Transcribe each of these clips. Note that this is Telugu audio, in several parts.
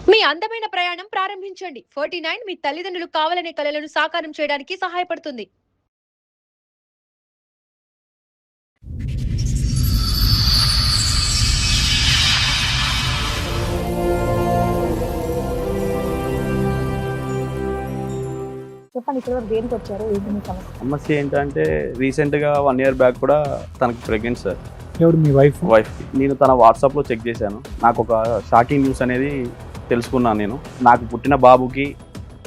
మీ అందమైన ప్రయాణం ప్రారంభించండి. 49 మీ తల్లిదండ్రులు కావాలనే కలలను సాకారం చేయడానికి సహాయపడుతుంది. చెప్పండి, ఇక్కడ వరకు దేనికి వచ్చారు? ఏంటి మీ సమస్య? సమస్య ఏంటంటే రీసెంట్గా 1 year బ్యాక్ కూడా తనకి ప్రెగ్నెంట్ సార్. ఎవరు మీ వైఫ్? నేను తన వాట్సాప్లో చెక్ చేశాను. నాకు ఒక షాకింగ్ న్యూస్ అనేది తెలుసుకున్నాను. నేను నాకు పుట్టిన బాబుకి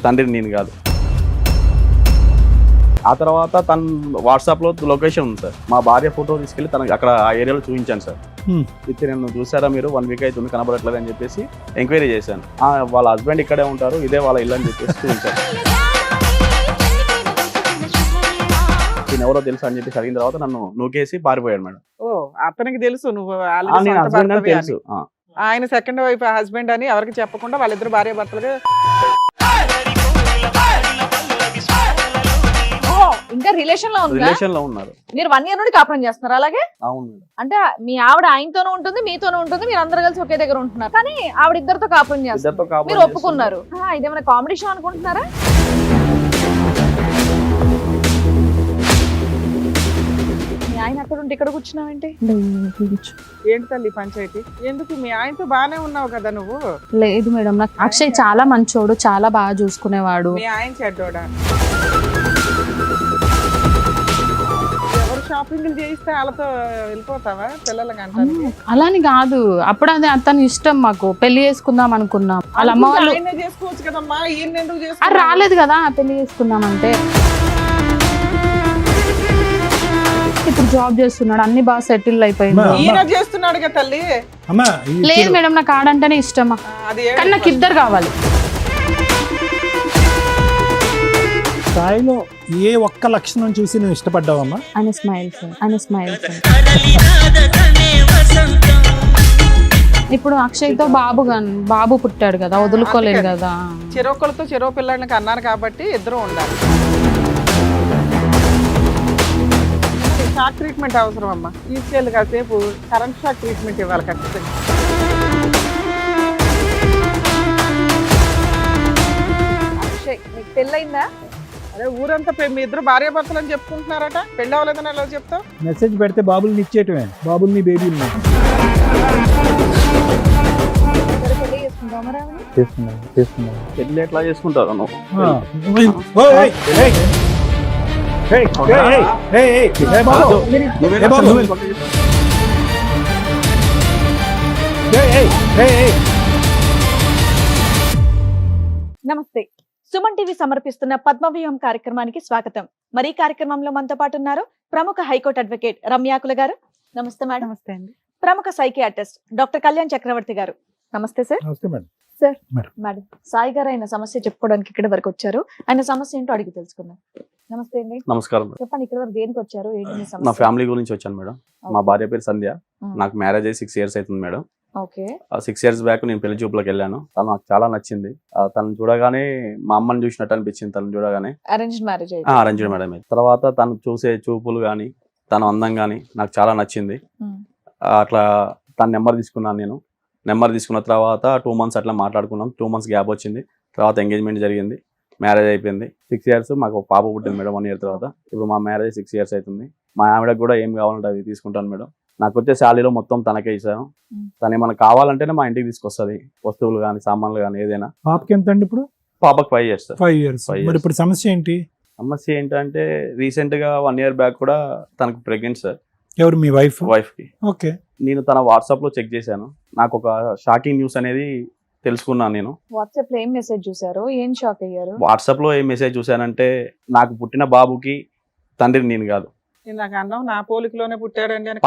తండ్రిని నేను కాదు. ఆ తర్వాత తన వాట్సాప్లో లొకేషన్ ఉంది సార్. మా భార్య ఫోటో తీసుకెళ్ళి తనకి అక్కడ ఆ ఏరియాలో చూపించాను సార్. అయితే నేను చూసారా మీరు 1 week అవుతుంది కనబడట్లేదు అని చెప్పేసి ఎంక్వైరీ చేశాను. వాళ్ళ హస్బెండ్ ఇక్కడే ఉంటారు, ఇదే వాళ్ళ ఇల్లు అని చెప్పేసి చూపించాను. నేను ఎవరో తెలుసు అని చెప్పేసి అడిగిన తర్వాత నన్ను నూకేసి పారిపోయాడు మేడం. ఓ అతనికి తెలుసు నువ్వు నేను హస్బెండ్ అని తెలుసు. ఆయన సెకండ్ వైఫ్ హస్బెండ్ అని ఎవరికి చెప్పకుండా వాళ్ళిద్దరు భార్య భర్తలుగా ఇంకా రిలేషన్ లో ఉందా? రిలేషన్ లో ఉన్నారు. మీరు 1 year నుండి కాపురం చేస్తున్నారు అలాగే? అవును మేడం. అంటే మీ ఆవిడ ఆయనతోనూ ఉంటుంది, మీతోనూ ఉంటుంది, మీరు అందరు కలిసి ఒకే దగ్గర ఉంటున్నారు. కానీ ఆవిడ ఇద్దరితో కాపురం చేస్తారు, మీరు ఒప్పుకున్నారు. ఇదేమైనా కామెడీ షో అనుకుంటున్నారా? మీ ఆయన అక్కడ ఉంటే ఇక్కడ కూర్చున్నావేంటి? ఏంటి తల్లి పంచాయతీ? ఎందుకు మీ ఆయనతో బానే ఉన్నావు కదా నువ్వు? లేదు మేడం, నాకు అక్షయ్ చాలా మంచోడు, చాలా బాగా చూసుకునేవాడు. మీ ఆయన చెడ్డోడా? ఎవరు షాపింగ్ చేయిస్తే వాళ్ళతో వెళ్ళిపోతావా పిల్లలకి అంటారు? అలాని కాదు, అప్పుడు అది అతని ఇష్టం. మాకు పెళ్లి చేసుకుందాం అనుకున్నాం. వాళ్ళ అమ్మ వాళ్ళు ఆయనే చేసుకోవచ్చు కదమ్మా, ఈయన ఎందుకు అది చేసుకో? రాలేదు కదా పెళ్లి చేసుకుందాం అంటే. ఇప్పుడు జాబ్ చేస్తున్నాడు, అన్ని బాగా సెటిల్ అయిపోయింది. ఈయన చేస్తున్నాడు కదా తల్లి. లేదు మేడం, నాకు ఆడంటేనే ఇష్టమా, అది కానీ నాకు ఇద్దరు కావాలి. స్థాయిలో ఏ ఒక్క లక్షణం చూసి నువ్వు ఇష్టపడ్డావమ్మా? ఆయన స్మైల్స్, ఆయన స్మైల్స్. ఇప్పుడు అక్షయ్ తో బాబు పుట్టాడు కదా, వదులుకోలేదు కదా. చెరొకరితో చెరో పిల్లలకి అన్నారు కాబట్టి ఇద్దరు ఉండాలి. షాక్ ట్రీట్మెంట్ అవసరం అమ్మా, తీసుకెళ్ళి కాసేపు కరెంట్ షాక్ ట్రీట్మెంట్ ఇవ్వాలి ఖచ్చితంగా. అక్షయ్, నీకు పెళ్ళయిందా? అదే ఊరంతా మీ ఇద్దరు భార్య భర్తలు అని చెప్పుకుంటున్నారట, పెళ్ళి అవ్వలేదని ఎలా చెప్తావు? మెసేజ్ పెడితే బాబుల్ని ఇచ్చేయటమే, బాబుల్ని బేబీల్ని పెళ్లి చేసుకుంటావా మరి ఆమెని? చేసుకున్నాను. పెళ్ళి ఎట్లా చేసుకుంటారు నువ్వు? నమస్తే. సుమన్ టీవీ సమర్పిస్తున్న పద్మవ్యూహం కార్యక్రమానికి స్వాగతం. మరి ఈ కార్యక్రమంలో మనతో పాటు ఉన్నారు ప్రముఖ హైకోర్టు అడ్వకేట్ రమ్యాకుల గారు. నమస్తే మేడం. నమస్తే అండి. ప్రముఖ సైకియాట్రిస్ట్ డాక్టర్ కళ్యాణ్ చక్రవర్తి గారు. నమస్తే సార్. నమస్తే madam. Sir madam. Madam, Sai గారు ఆయన సమస్య చెప్పుకోవడానికి ఇక్కడ వరకు వచ్చారు. ఆయన సమస్య ఏంటో అడిగి తెలుసుకుందాం. నమస్తే అండి. నమస్కారం మేడం. చెప్పండి, ఇక్కడ వరకు దేనికి వచ్చారు? ఏంటి మీ నా సమస్య? ఫ్యామిలీ గురించి వచ్చాను మేడం. మా భార్య పేరు సంధ్య. నాకు మ్యారేజ్ అయ్యి 6 years అవుతుంది మేడం. ఓకే. 6 years బ్యాక్ నేను పెళ్లి చూపులకు వెళ్ళాను. తను నాకు చాలా నచ్చింది. తను చూడగానే మా అమ్మని చూసినట్టు అనిపించింది. తను చూడగానే అరేంజ్డ్ మ్యారేజ్ అయితే? Arranged madam. తర్వాత తను చూసే చూపులు కానీ తన అందం కానీ నాకు చాలా నచ్చింది. అట్లా తన నెంబర్ తీసుకున్నాను నేను. నెంబర్ తీసుకున్న తర్వాత 2 months అట్లా మాట్లాడుకున్నాం. 2 months గ్యాప్ వచ్చింది. తర్వాత ఎంగేజ్మెంట్ జరిగింది, మ్యారేజ్ అయిపోయింది. 6 years మాకు ఒక పాప పుట్టింది మేడం 1 year తర్వాత. ఇప్పుడు మా మ్యారేజ్ 6 years అవుతుంది. మా ఆవిడకి కూడా ఏం కావాలంటే అవి తీసుకుంటాను మేడం. నాకు వచ్చే శాలరీలో మొత్తం తనకే ఇస్తాను. తను ఏమైనా కావాలంటేనే మా ఇంటికి తీసుకొస్తుంది, వస్తువులు కానీ సామాన్లు కానీ ఏదైనా. పాపకి ఎంత అండి ఇప్పుడు? పాపకి 5 years. 5 years. మరి ఇప్పుడు సమస్య ఏంటి? సమస్య ఏంటంటే రీసెంట్గా 1 year బ్యాక్ కూడా తనకు ప్రెగ్నెంట్ సార్. ఎవరు మీ వైఫ్? వైఫ్కి. ఓకే. నేను తన వాట్సాప్లో చెక్ చేశాను. నాకు ఒక షాకింగ్ న్యూస్ అనేది తెలుసుకున్నాను. నేను వాట్సాప్ లో ఏం మెసేజ్ చూసారు? ఏం షాక్ అయ్యారు? వాట్సాప్లో ఏం మెసేజ్ చూశానంటే, నాకు పుట్టిన బాబుకి తండ్రిని నేను కాదు. నాకు అన్నావు నా పోలికలోనే పుట్టాడండి అని.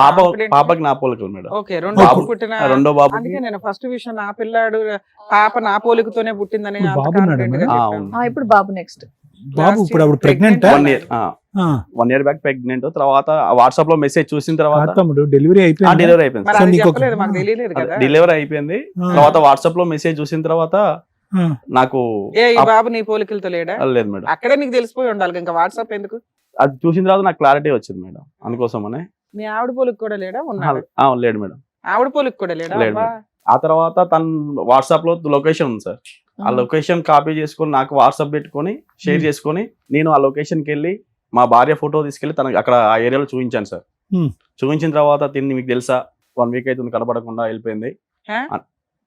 పాపకి నా పోలికలు మేడం. ఓకే, రెండో బాబు. అందుకే నేను ఫస్ట్ విషయం నా పిల్లాడు పాప నా పోలికతోనే పుట్టిందని. ఇప్పుడు బాబు నెక్స్ట్ బాబు ఇప్పుడు ఆవిడ ప్రెగ్నెంట్. 1 year back pregnant. తర్వాత వాట్సాప్ లో మెసేజ్ చూసిన తర్వాత డెలివరీ అయిపోయింది. డెలివరీ అయిపోయింది. తర్వాత వాట్సాప్ లో మెసేజ్ చూసిన తర్వాత నాకు ఈ బాబు నీ పోలికలతో లేడా? లేదు మేడం. అక్కడే నీకు తెలిసిపోయి ఉండాలి, ఇంకా వాట్సాప్ ఎందుకు? అది చూసిన తర్వాత నాకు క్లారిటీ వచ్చింది మేడం. అందుకోసమనే. మీ ఆవిడ పోలిక కూడా లేడా? ఉన్నాడు. లేడు మేడం. ఆవిడ పోలిక కూడా లేడా? ఆ తర్వాత తను వాట్సాప్ లో లొకేషన్ ఉంది సార్, ఆ లొకేషన్ కాపీ చేసుకొని నాకు వాట్సాప్ పెట్టుకొని షేర్ చేసుకొని నేను ఆ లొకేషన్కి వెళ్ళి మా భార్య ఫోటో తీసుకెళ్లి తనకి అక్కడ ఆ ఏరియాలో చూపించాను సార్. చూపించిన తర్వాత తిని మీకు తెలుసా 1 వీక్ అవుతుంది కనపడకుండా వెళ్ళిపోయింది. హా?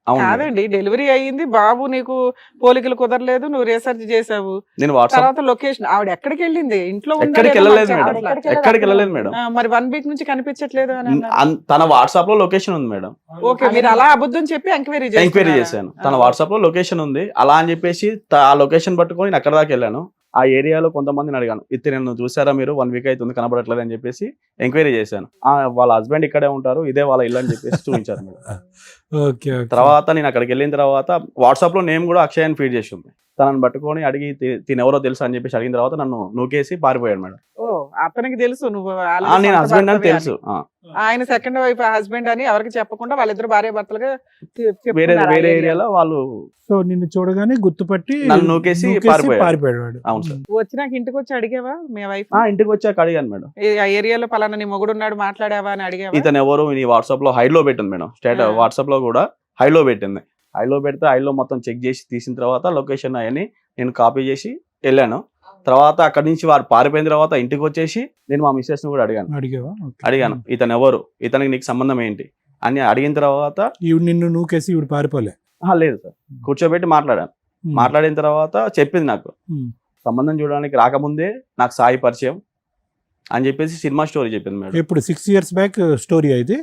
అవును మేడం. కాదండి, డెలివరీ అయ్యింది, బాబు నీకు పోలికలు కుదరలేదు, నువ్వు రీసెర్చ్ చేసావు, నేను వాట్సాప్ తర్వాత లొకేషన్ ఆవిడ ఎక్కడికి వెళ్ళింది, ఇంట్లో ఉందా ఎక్కడికి లేదా వెళ్ళలేదు మాకు మేడం, చెప్పట్లా. ఎక్కడికి వెళ్ళలేదు మేడం. మరి 1 వీక్ నుంచి కనిపించట్లేదు అని అన్నారు. తన వాట్సాప్ లో లొకేషన్ ఉంది మేడం. ఓకే, మీరు అలా అబద్ధం చెప్పి ఎంక్వైరీ ఎంక్వైరీ చేశాను, తన వాట్సాప్ లో లొకేషన్ ఉంది అలా అని చెప్పేసి ఆ లొకేషన్ పట్టుకొని నేను అక్కడ దాకా వెళ్ళాను. ఆ ఏరియాలో కొంతమందిని అడిగాను, ఇది నన్ను చూసారా మీరు 1 వీక్ అవుతుంది కనబడట్లేదు అని చెప్పేసి ఎంక్వైరీ చేశాను. వాళ్ళ హస్బెండ్ ఇక్కడే ఉంటారు, ఇదే వాళ్ళ ఇల్లు అని చెప్పేసి చూపించారు మేడం. ఓకే తర్వాత నేను అక్కడికి వెళ్ళిన తర్వాత వాట్సాప్ లో నేమ్ కూడా అక్షయ్ అని ఫీడ్ చేసి ఉంది. తనని పట్టుకొని అడిగి తిన ఎవరో తెలుసు అని చెప్పేసి అడిగిన తర్వాత నన్ను నూకేసి పారిపోయాడు మేడం. ఓ, అతనికి తెలుసు నువ్వు నేను హస్బెండ్ అని తెలుసు. ఆయన సెకండ్ వైఫ్ హస్బెండ్ అని ఎవరికి చెప్పకుండా వాళ్ళిద్దరు భార్య భర్తలుగా వేరే వేరే ఏరియాలో వాళ్ళు సో నిన్ను చూడగానే గుర్తుపట్టి నన్ను నూకేసి పారిపోయాడు వాడు. అవును సార్. వచ్చినాక ఇంటికి వచ్చి అడిగావా మీ వైఫ్? ఇంటికి వచ్చాక అడిగాను మేడం, ఆ ఏరియాలో పలానా నీ మొగుడు ఉన్నాడు మాట్లాడావా అని అడిగావా? ఇతను ఎవరు నీ వాట్సాప్ లో హైడ్ లో పెట్టింది మేడం. వాట్సాప్ లో కూడా హైడ్ లో పెట్టింది. హైడ్ లో పెడితే హైడ్ లో మొత్తం చెక్ చేసి తీసిన తర్వాత లొకేషన్ అవన్నీ నేను కాపీ చేసి వెళ్ళాను. తర్వాత అక్కడి నుంచి వారు పారిపోయిన తర్వాత ఇంటికి వచ్చేసి నేను మా మిస్సెస్ ని కూడా అడిగాను ఇతను ఎవరు, ఇతనికి నీకు సంబంధం ఏంటి అని అడిగిన తర్వాత ఈవిడ నిన్ను నూకేసి ఈవిడ పారిపోలే? లేదు సార్, కూర్చోబెట్టి మాట్లాడాను. మాట్లాడిన తర్వాత చెప్పింది నాకు సంబంధం చూడడానికి రాకముందే నాకు సాయి పరిచయం అని చెప్పేసి సినిమా స్టోరీ చెప్పింది మేడం. ఇప్పుడు 6 years బ్యాక్ స్టోరీ అయితే?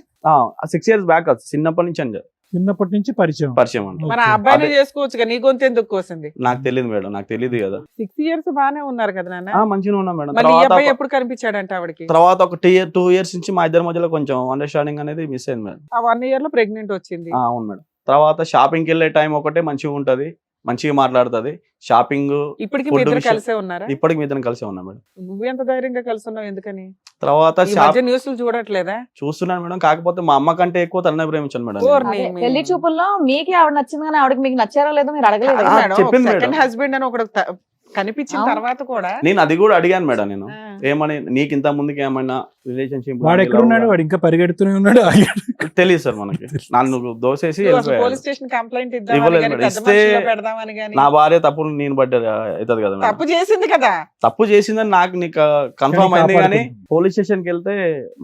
6 years బ్యాక్ చిన్నప్పటి నుంచి అండి, చిన్నప్పటి నుంచి పరిచయం అంటే మన అబ్బాయిని చేసుకోవచ్చు, నీ గొంతు ఎందుకు కోసింది? నాకు తెలియదు మేడం, నాకు తెలియదు కదా. 6 years బానే ఉన్నారు కదా నాన్న. మంచిగా ఉన్నా మేడం. మళ్ళీ ఈ అబ్బాయి ఎప్పుడు కనిపించాడంట ఆవిడకి? తర్వాత ఒక 2 years నుంచి మా ఇద్దరి మధ్యలో కొంచెం అండర్స్టాండింగ్ అనేది మిస్ అయింది మేడం. ఆ 1 year లో ప్రెగ్నెంట్ వచ్చింది. అవును మేడం. తర్వాత షాపింగ్కి వెళ్ళే టైం ఒకటే మంచిగా ఉంటది, మంచిగా మాట్లాడుతుంది. షాపింగ్ ఇప్పటికి మీ ఇద్దరు కలిసే ఉన్నారా? ఇప్పటికి మీ ఇద్దరం కలిసే ఉన్నాం మేడం. నువ్వు ఎంత ధైర్యంగా కలిసి ఉన్నావు ఎందుకని? తర్వాత న్యూస్లు చూడట్లేదా? చూస్తున్నాను మేడం, కాకపోతే మా అమ్మ కంటే ఎక్కువ తననే ప్రేమించాను మేడం. పెళ్లి చూపుల్లో మీకు ఆవిడ నచ్చింది కానీ ఆవిడకి మీకు నచ్చారో లేదో మీరు అడగలేదు. చెప్పింది మేడం. సెకండ్ హస్బెండ్ అని ఒకడు కనిపించిన తర్వాత కూడా నేను అది కూడా అడిగాను మేడం. నేను ఏమని, నీకు ఇంత ముందుకి ఏమైనా రిలేషన్షిప్ వాడు ఎక్కడ ఉన్నాడు, వాడు ఇంకా పరిగెడుతూనే ఉన్నాడు? తెలియదు సార్ మనకి. నన్ను దోసేసి పోలీస్ స్టేషన్ కంప్లైంట్ ఇస్తే నా భార్య తప్పులు నేను పడ్డా అవుతుంది కదా. తప్పు చేసింది కదా, తప్పు చేసిందని నాకు నీకు కన్ఫర్మ్ అయింది కానీ పోలీస్ స్టేషన్ కి వెళ్తే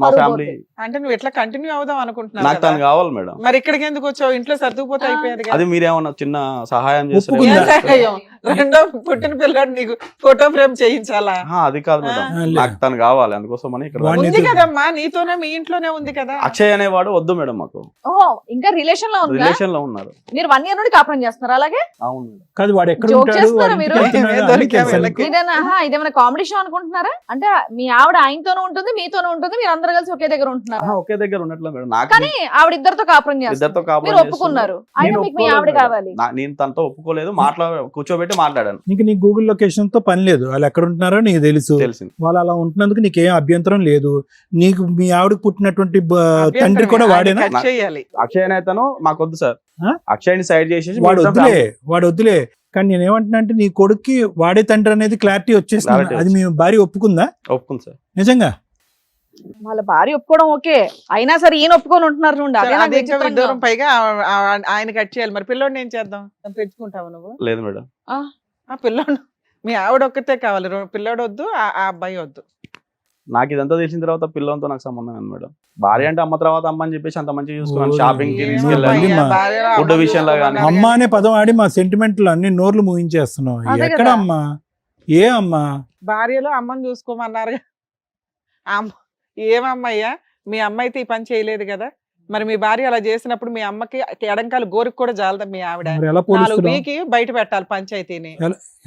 మా ఫ్యామిలీ అంటే నువ్వు ఎట్లా కంటిన్యూ అవుదాం అనుకుంటున్నావు? నాకు తను కావాలి మేడం. మరి ఇక్కడికి ఎందుకు వచ్చావు? ఇంట్లో సర్దుకుపోతే అయిపోయేది కదా. అది మీరేమన్నా చిన్న సహాయం చేస్తారు? రెండో పుట్టిన పిల్లడు నీకు ఫోటో ఫ్రేమ్ చేయించాలా? అది కాదు మేడం, నాకు తను కావాలి, అందుకోసం అని ఇక్కడ ఉంది కదమ్మా, నీతోనే మీ ఇంట్లోనే ఉంది కదా. అక్షయ్ అనేవాడు వద్దు మేడం మాకు. ఓహో, ఇంకా రిలేషన్ లో ఉందా? రిలేషన్ లో ఉన్నారు. మీరు 1 year నుండి కాపురం చేస్తున్నారు అలాగే? అవును. కాదు, వాడు ఎక్కడ Joke ఉంటాడు, చేస్తున్నారా వాడి మీరు? ఇంటికి వెళ్తున్నాడా అని తెలుసా నీకు? ఇదేమైనా కామెడీ షో అనుకుంటున్నారా? అంటే మీ ఆవిడ ఆయనతోనూ ఉంటుంది, మీతోనూ ఉంటుంది, మీరు అందరు కలిసి ఒకే దగ్గర ఉంటున్నారు. ఒకే దగ్గర ఉన్నట్లు మేడం. నాకు కానీ ఆవిడ ఇద్దరితో కాపురం చేస్తారు, ఇద్దరితో కాపురం మీరు ఒప్పుకున్నారు. అయినా మీకు మీ ఆవిడ కావాలి. నేను తనతో ఒప్పుకోలేదు, కూర్చోబెట్టి మాట్లాడాను. నీ గూగుల్ లొకేషన్ తో పని లేదు, వాళ్ళు ఎక్కడ ఉంటున్నారో నీకు తెలుసు. తెలిసింది. వాళ్ళు అలా ఉంటున్నందుకు నీకేం అభ్యంతరం లేదు. నీకు మీ ఆవిడకు పుట్టినటువంటి తండ్రి కూడా వాడేనా? అక్షయ్ అనేతను మాకొద్దు సార్, అక్షయ్ని సైడ్ చేసేసి వాడు వద్దులే. కానీ నేను ఏమంటున్నా అంటే నీ కొడుక్కి వాడే తండ్రి అనేది క్లారిటీ వచ్చేసింది. అది మీ భార్య ఒప్పుకుందా? ఒప్పుకుంది సార్. నిజంగా వాళ్ళ భార్య ఒప్పుకోవడం ఓకే, అయినా సరే ఈయన ఒప్పుకొని ఉంటున్నారు చూడండి. అదే నాకు విచిత్రంగా దూరం పైగా ఆయన కట్ చేయాలి. మరి పిల్లోడిని ఏం చేద్దాం? పెంచుకుంటావు నువ్వు? లేదు మేడం. ఆ పిల్లోడు మీ ఆవిడ ఒక్కతే కావాలి, పిల్లోడు వద్దు, ఆ అబ్బాయి వద్దు. నాకు ఇదంతా తెలిసిన తర్వాత పిల్లలతో నాకు సంబంధం ఉంది మేడం. భార్య అంటే అమ్మ తర్వాత అమ్మ అని చెప్పేసి అంత మంచిగా చూసుకున్నాను. షాపింగ్ కి తీసుకెళ్ళాను, ఫుడ్ విషయంలో కానీ. అమ్మ అనే పదం ఆడి మా సెంటిమెంట్లు అన్ని నోర్లు ముగించేస్తున్నావు. ఎక్కడ అమ్మా? ఏ అమ్మా? భార్యలో అమ్మని చూసుకోమన్నారు. ఏమమ్మయ్యా, మీ అమ్మ అయితే ఈ పని చేయలేదు కదా. మరి మీ భార్య అలా చేసినప్పుడు మీ అమ్మకి ఎడంకాలు గోరికి కూడా జాలదా? మీ ఆవిడ 4 వీకి బయట పెట్టాలి పంచాయతీని.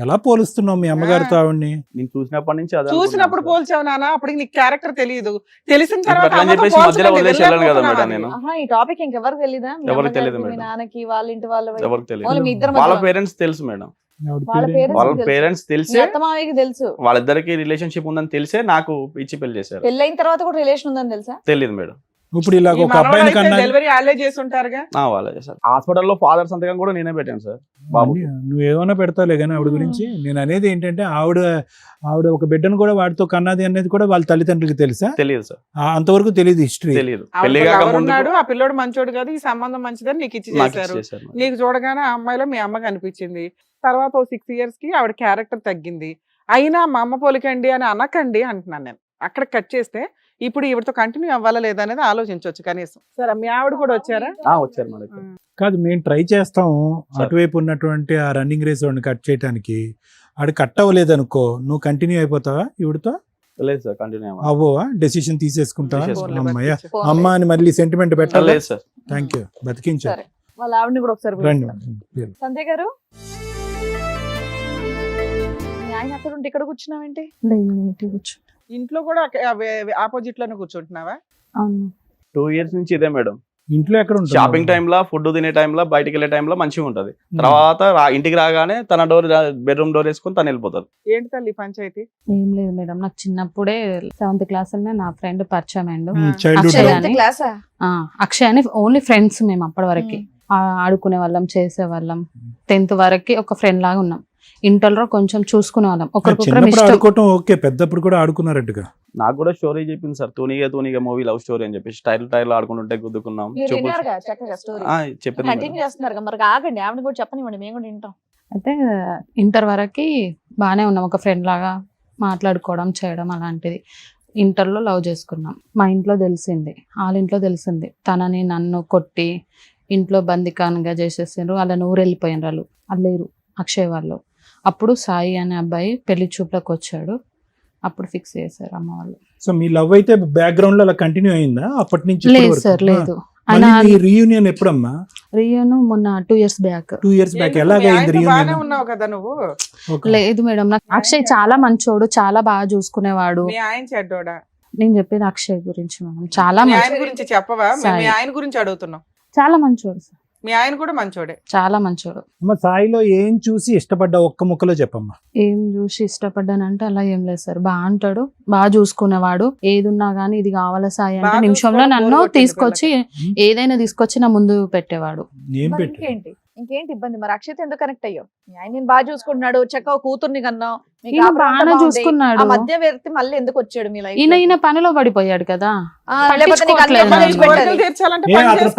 ఎలా పోలుస్తున్నావు మీ అమ్మగారితో ఆవిడ్ని? నేను చూసినప్పటి నుంచి చూసినప్పుడు పోల్చావు నాన్న, అప్పటికి నీకు క్యారెక్టర్ తెలియదు. తెలిసిన తర్వాత ఈ టాపిక్ ఇంకెవరికి తెలీదా? ఎవరికి తెలియదు మేడం. నాన్నకి, వాళ్ళ ఇంటి ఎవరికి తెలియదు. వాళ్ళ పేరెంట్స్ తెలుసు మేడం. వాళ్ళ పేరెంట్స్ తెలిసే, తెలుసు వాళ్ళిద్దరికి రిలేషన్షిప్ ఉందని తెలిసే నాకు ఇచ్చి పెళ్లి చేశారు. పెళ్ళైన తర్వాత కూడా రిలేషన్ ఉందని తెలుసా? తెలియదు మేడం. ఇప్పుడు ఇలా ఒక అబ్బాయిని కన్నా డెలివరీ వాళ్ళే చేసి ఉంటారుగా. వాళ్ళే చేశారు. హాస్పిటల్లో ఫాదర్ సంతకం కూడా నేనే పెట్టాను సార్ బాబు. నువ్వేమన్నా పెడతావులే కానీ ఆవిడ గురించి. నేను అనేది ఏంటంటే ఆవిడ ఒక బిడ్డను కూడా వాడితో కన్నది అనేది కూడా వాళ్ళ తల్లిదండ్రులకి తెలుసా? తెలియదు సార్, అంతవరకు తెలియదు హిస్టరీ. తెలియదు. ఉన్నాడు ఆ పిల్లోడు మంచోడు కాదు, ఈ సంబంధం మంచిదని నీకు ఇచ్చి చేశారు. నీకు చూడగానే ఆ అమ్మాయిలో మీ అమ్మకి అనిపించింది. తర్వాత 6 years కి ఆవిడ క్యారెక్టర్ తగ్గింది. అయినా మా అమ్మ పోలికండి అని అనకండి అంటున్నాను నేను. అక్కడ కట్ చేస్తే ఇప్పుడు ఈవిడతో కంటిన్యూ అవ్వాలా లేదా అనేది ఆలోచించవచ్చు కనీసం. సరే మీ ఆవిడ కూడా వచ్చారా? వచ్చారు మేడం. కాదు, మేము ట్రై చేస్తాము అటువైపు ఉన్నటువంటి ఆ రన్నింగ్ రేస్ వాడిని కట్ చేయడానికి. ఆడు కట్ అవ్వలేదు అనుకో, నువ్వు కంటిన్యూ అయిపోతావా ఈవిడతో? లేదు సార్, కంటిన్యూ అవ్వవా? డెసిషన్ తీసేసుకుంటావా? తీసేసుకుంటా. అమ్మయ్య, అమ్మ అని మళ్ళీ సెంటిమెంట్ పెట్టాలి. లేదు సార్. Thank you, బతికించారు. సరే, వాళ్ళ ఆవిడని కూడా ఒకసారి రండి. సంధ్య గారు, మీ ఆయన అక్కడ ఉంటే ఇక్కడ కూర్చున్నావేంటి? ఇంట్లో కూడా ఆపోజిట్ లోనే కూర్చుంటున్నావా? అవును. 2 years నుంచి ఇదే మేడం. ఇంట్లో ఎక్కడ ఉంటుంది? షాపింగ్ టైంలో, ఫుడ్ తినే టైంలో, బయటికి వెళ్ళే టైంలో మంచిగా ఉంటది. తర్వాత ఇంటికి రాగానే తన బెడ్రూమ్ డోర్ వేసుకొని తను వెళ్ళిపోతారు. ఏంటి తల్లి పంచాయతీ? ఏం లేదు మేడం, నాకు చిన్నప్పుడే 7th class నా ఫ్రెండ్ పరిచయం అయ్యిండు. చైల్డ్హుడ్ క్లాసా? అక్షయ్ అని ఓన్లీ ఫ్రెండ్స్ మేము అప్పటి వరకు. ఆడుకునే వాళ్ళం, చేసే వాళ్ళం. 10th వరకు ఒక ఫ్రెండ్ లాగా ఉన్నాం. ఇంటర్లో కొంచెం చూసుకునే వాళ్ళం, చిన్నప్పుడు ఆడుకోవటం ఓకే, పెద్దప్పుడు కూడా ఆడుకున్నారట్టుగా. నాకు కూడా స్టోరీ చెప్పింది సార్, తూనిగా మూవీ లవ్ స్టోరీ అని చెప్పేసి టైర్ ఆడుకుంటుంటే గుద్దుకున్నాం. చెప్పింది. కంటిన్యూ చేస్తున్నారు మరి, ఆగండి, ఆవిడ కూడా చెప్పనివ్వండి, మేము కూడా వింటాం. అయితే ఇంటర్ వరకు బాగానే ఉన్నాం, ఒక ఫ్రెండ్ లాగా మాట్లాడుకోవడం చేయడం అలాంటిది. ఇంటర్లో లవ్ చేసుకున్నాం. మా ఇంట్లో తెలిసింది, వాళ్ళ ఇంట్లో తెలిసింది. తనని నన్ను కొట్టి ఇంట్లో బందికాన్గా చేసేసారు. వాళ్ళ ఊరు వెళ్ళిపోయినారు, వాళ్ళు అల్లేరు అక్షయ్ వాళ్ళు. అప్పుడు సాయి అనే అబ్బాయి పెళ్లి చూపులకు వచ్చాడు, అప్పుడు ఫిక్స్ చేశారు అమ్మ వాళ్ళు. సో మీ లవ్ అయితే బ్యాక్గ్రౌండ్ లో అలా కంటిన్యూ అయిందా అప్పటి నుంచి? లేదు సార్, లేదు. రీయూనియన్ ఎప్పుడమ్మా? రీయూనియన్ మొన్న 2 years బ్యాక్. 2 years back. ఎలాగైంది రీయూనియన్? ఉన్నావు కదా నువ్వు? లేదు మేడం, నాకు అక్షయ్ చాలా మంచోడు, చాలా బాగా చూసుకునేవాడు. మీ ఆయన చెడ్డోడా? నేను చెప్పేది అక్షయ్ గురించి మేడం. చాలా ఆయన గురించి చెప్పవా? మీ ఆయన గురించి అడుగుతున్నాం. చాలా మంచోడు సార్. మీ ఆయన కూడా మంచోడే, చాలా మంచోడు. సాయిలో ఏం చూసి ఇష్టపడ్డా ఒక్క ముక్కలో చెప్పమ్మా. ఏం చూసి ఇష్టపడ్డానంటే అలా ఏం లేదు సార్, బాగా అంటాడు, బాగా చూసుకునేవాడు. ఏది ఉన్నా గానీ ఇది కావాలా సాయి అంటే నిమిషంలో నన్ను తీసుకొచ్చి ఏదైనా తీసుకొచ్చి నా ముందు పెట్టేవాడు. ఇంకేంటి ఇబ్బంది మరి? అక్షయ్ ఎందుకు కనెక్ట్ అయ్యో? ఆయన నేను బాగా చూసుకుంటున్నాడు, చక్కగా కూతుర్ని కన్నావు, బాగా చూసుకున్నాడు. మధ్య వ్యక్తి మళ్ళీ ఎందుకు వచ్చాడు మీ లైఫ్? ఈయన పనిలో పడిపోయాడు కదా.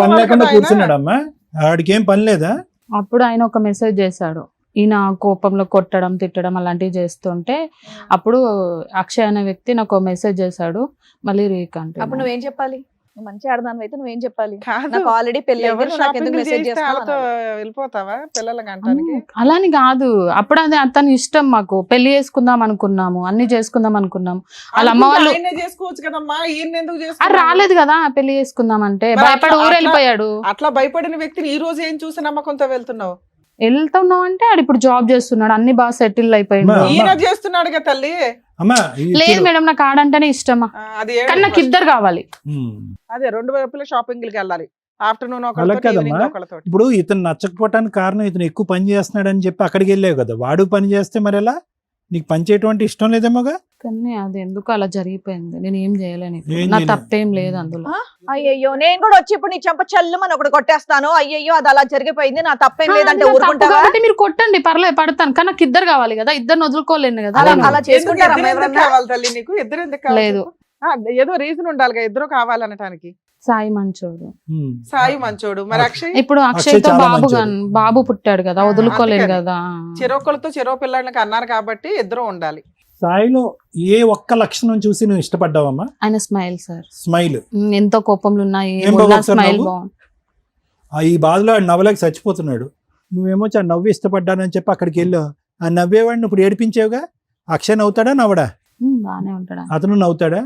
పని లేకుండా కూర్చున్నాడమ్మా, ఆడికి ఏం పని లేదా? అప్పుడు ఆయన ఒక మెసేజ్ చేశాడు, ఈయన కోపంలో కొట్టడం తిట్టడం అలాంటివి చేస్తుంటే అప్పుడు అక్షయ్ అనే వ్యక్తి నాకు మెసేజ్ చేశాడు, మళ్ళీ రీకంటే. అప్పుడు నువ్వేం చెప్పాలి? నువ్వు మంచి ఆడదాని అయితే నువ్వేం చెప్పాలి? నాకు ఆల్రెడీ పెళ్లి వెళ్ళిపోతావా పిల్లలకి అంటానికి? అలాని కాదు, అప్పుడు అదే అతని ఇష్టం. మాకు పెళ్లి చేసుకుందాం అనుకున్నాము, అన్ని చేసుకుందాం అనుకున్నాము. వాళ్ళ అమ్మ వాళ్ళు చేసుకోవచ్చు కదమ్మా, ఈయన ఎందుకు రాలేదు కదా పెళ్లి చేసుకుందాం అంటే, భయపడి ఊరు వెళ్ళిపోయాడు. అట్లా భయపడిన వ్యక్తిని ఈ రోజు ఏం చూసి నమ్మకంతో వెళ్తున్నావు అంటే ఆడు ఇప్పుడు జాబ్ చేస్తున్నాడు, అన్ని బాగా సెటిల్ అయిపోయింది. ఈయన చేస్తున్నాడు కదా తల్లి. లేదు మేడం, నాకు ఆడంటేనే ఇష్టమా, కానీ నాకు ఇద్దరు కావాలి. అదే 2 వైపుల షాపింగ్ కి వెళ్ళాలి. ఆఫ్టర్నూన్ ఇప్పుడు ఇతను నచ్చకపోవటానికి కారణం ఇతను ఎక్కువ పని చేస్తున్నాడు అని చెప్పి అక్కడికి వెళ్ళావు కదా. వాడు పని చేస్తే మరి ఎలా? నీకు పని చేయటం ఇష్టం లేదేమోగా? కానీ అది ఎందుకు అలా జరిగిపోయింది, నేను ఏం చేయలేను, నా తప్పేం లేదు అందులో. అయ్యయ్యో, నేను కూడా వచ్చి ఇప్పుడు నీ చెంప చల్లుమని ఒకటి కొట్టేస్తాను. అయ్యయ్యో, అది అలా జరిగిపోయింది, నా తప్పేం లేదంటే ఊరుకుంటావా? మీరు కొట్టండి పర్లేదు, పడతాను, కానీ నాకు ఇద్దరు కావాలి కదా, ఇద్దరు వదులుకోలేను కదా. అలా చేసుకుంటారా? తల్లి నీకు ఇద్దరు ఎందుకు? లేదు, ఏదో రీజన్ ఉండాలిగా ఇద్దరు కావాలనటానికి. సాయి మంచోడు. సాయి మంచోడు. మరి అక్షయ్? ఇప్పుడు అక్షయ్ తో బాబు పుట్టాడు కదా, వదులుకోలేదు కదా. చెరొకళ్ళతో చెరో పిల్లలకి అన్నారు కాబట్టి ఇద్దరు ఉండాలి. సాయిలో ఏ ఒక్క లక్షణం చూసి నువ్వు ఇష్టపడ్డావమ్మా? ఆయన స్మైల్ సార్. స్మైల్ ఎంతో కోపంలో ఉన్నాయి, స్మైల్ బాగుంది. ఈ బాధలో నవ్వలేక చచ్చిపోతున్నాడు, నువ్వేమో నవ్వు ఇష్టపడ్డానని చెప్పి అక్కడికి వెళ్ళావు. ఆ నవ్వేవాడిని ఇప్పుడు ఏడిపించావుగా. అక్షయ్ నవ్వుతాడా నవ్వడా? బానే ఉంటాడా? అతను నవ్వుతాడా?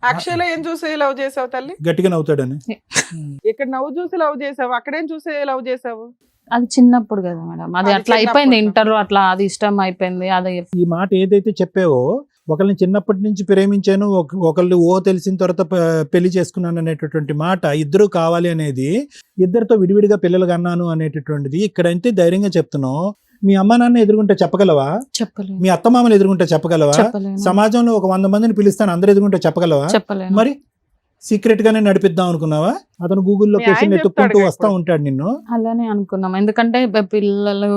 అక్షయ్లో ఏం చూసి లవ్ చేసావు తల్లి? గట్టిగా నవ్వుతాడని. ఇక్కడ నవ్వు చూసి లవ్ చేసావు, అక్కడేం చూసి లవ్ చేసావు? అది చిన్నప్పుడు కదా మేడం, అది అట్లా అయిపోయింది ఇంటర్ అట్లా, అది ఇష్టం అయిపోయింది. అది ఈ మాట ఏదైతే చెప్పావో, ఒకళ్ళని చిన్నప్పటి నుంచి ప్రేమించాను, ఒకళ్ళు తెలిసిన తర్వాత పెళ్లి చేసుకున్నాను అనేటటువంటి మాట, ఇద్దరు కావాలి అనేది, ఇద్దరితో విడివిడిగా పిల్లలు కన్నాను అనేటటువంటిది ఇక్కడంటే ధైర్యంగా చెప్తున్నావు. మీ అమ్మ నాన్న ఎదుర్కొంటే చెప్పగలవా? చెప్పలేదు. మీ అత్తమామలు ఎదుర్కొంటే చెప్పగలవా? సమాజంలో ఒక 100 మందిని పిలుస్తాను అందరు ఎదుర్కొంటే చెప్పగలవా? చెప్పలేదు. మరి సీక్రెట్ గానే నడిపిద్దాం అనుకున్నావా? అతను గూగుల్ మీ ఆయన లొకేషన్ ఎత్తుక్కుంటూ చెప్తాడుగా వస్తా ఇప్పుడు. ఉంటాడు నిన్ను. అలానే అనుకున్నాం, ఎందుకంటే పిల్లలు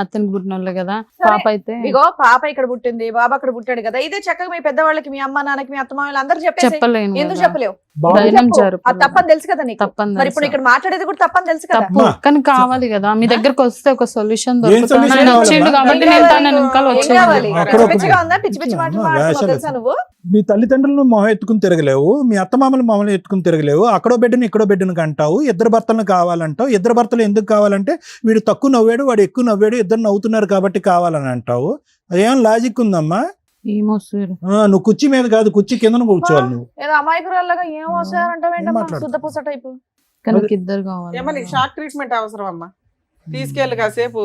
అతనికి పుట్టినోళ్ళే కదా. సరే. పాప అయితే ఇగో పాప ఇక్కడ పుట్టింది, బాబు అక్కడ పుట్టాడు కదా, ఇదే చక్కగా మీ పెద్దవాళ్ళకి, మీ అమ్మ నాన్నకి, మీ అత్త మామయ్యలు అందరూ చెప్పేసి చెప్పలేను ఎందుకు కదా. చెప్పలేవు? బాబు ఎందుకు ధైర్యం చెప్పు? జరుపు. అది తప్పని తెలుసు కదా నీకు. తప్పని మరి ఇప్పుడు తెలుసు. ఇక్కడ మాట్లాడేది కూడా తప్పని తెలుసు కదా. తప్పు, అమ్మా. కానీ కావాలి కదా. మీ దగ్గరకు వస్తే ఒక సొల్యూషన్ solution దొరుకుతుంది. కావాలమ్మా? వచ్చిండు కాబట్టి ఏం నేను కావాలి? తన వెనకాల ఏం వచ్చేవాడిని. కావాలి? అక్కడ పిచ్చి ఒక- పిచ్చిగా ఉందా? పిచ్చి పిచ్చి మాటలు అమ్మా, మాట్లాడుతున్నావు వేషాలు తెలుసా నువ్వు? మీ తల్లిదండ్రులను మొహం ఎత్తుకుని తిరగలేవు, మీ అత్తమామలు మొహం ఎత్తుకుని తిరగలేవు, అక్కడో బిడ్డను ఇక్కడో బిడ్డను అంటావు, ఇద్దరు భర్తలను కావాలంటావు. ఇద్దరు భర్తలు ఎందుకు కావాలంటే వీడు తక్కువ నవ్వాడు, వాడు ఎక్కువ నవ్వాడు, ఇద్దరు నవ్వుతున్నారు కాబట్టి కావాలని అంటావు. అదేం లాజిక్ ఉందమ్మా? ఏమో సార్, నువ్వు కుర్చీ మీద కాదు, కుర్చీ కింద కూర్చోవాలి నువ్వు. ఏదో అమాయకురాల్లాగా ఏం వస్తారంటావేంటమ్మా? మాట్లాడుతున్నావు? శుద్ధ పూస టైపు. కానీ నాకు ఇద్దరు కావాలి. ఏమో నీకు షాక్ ట్రీట్మెంట్ అవసరం అమ్మా, తీసుకెళ్ళి కాసేపు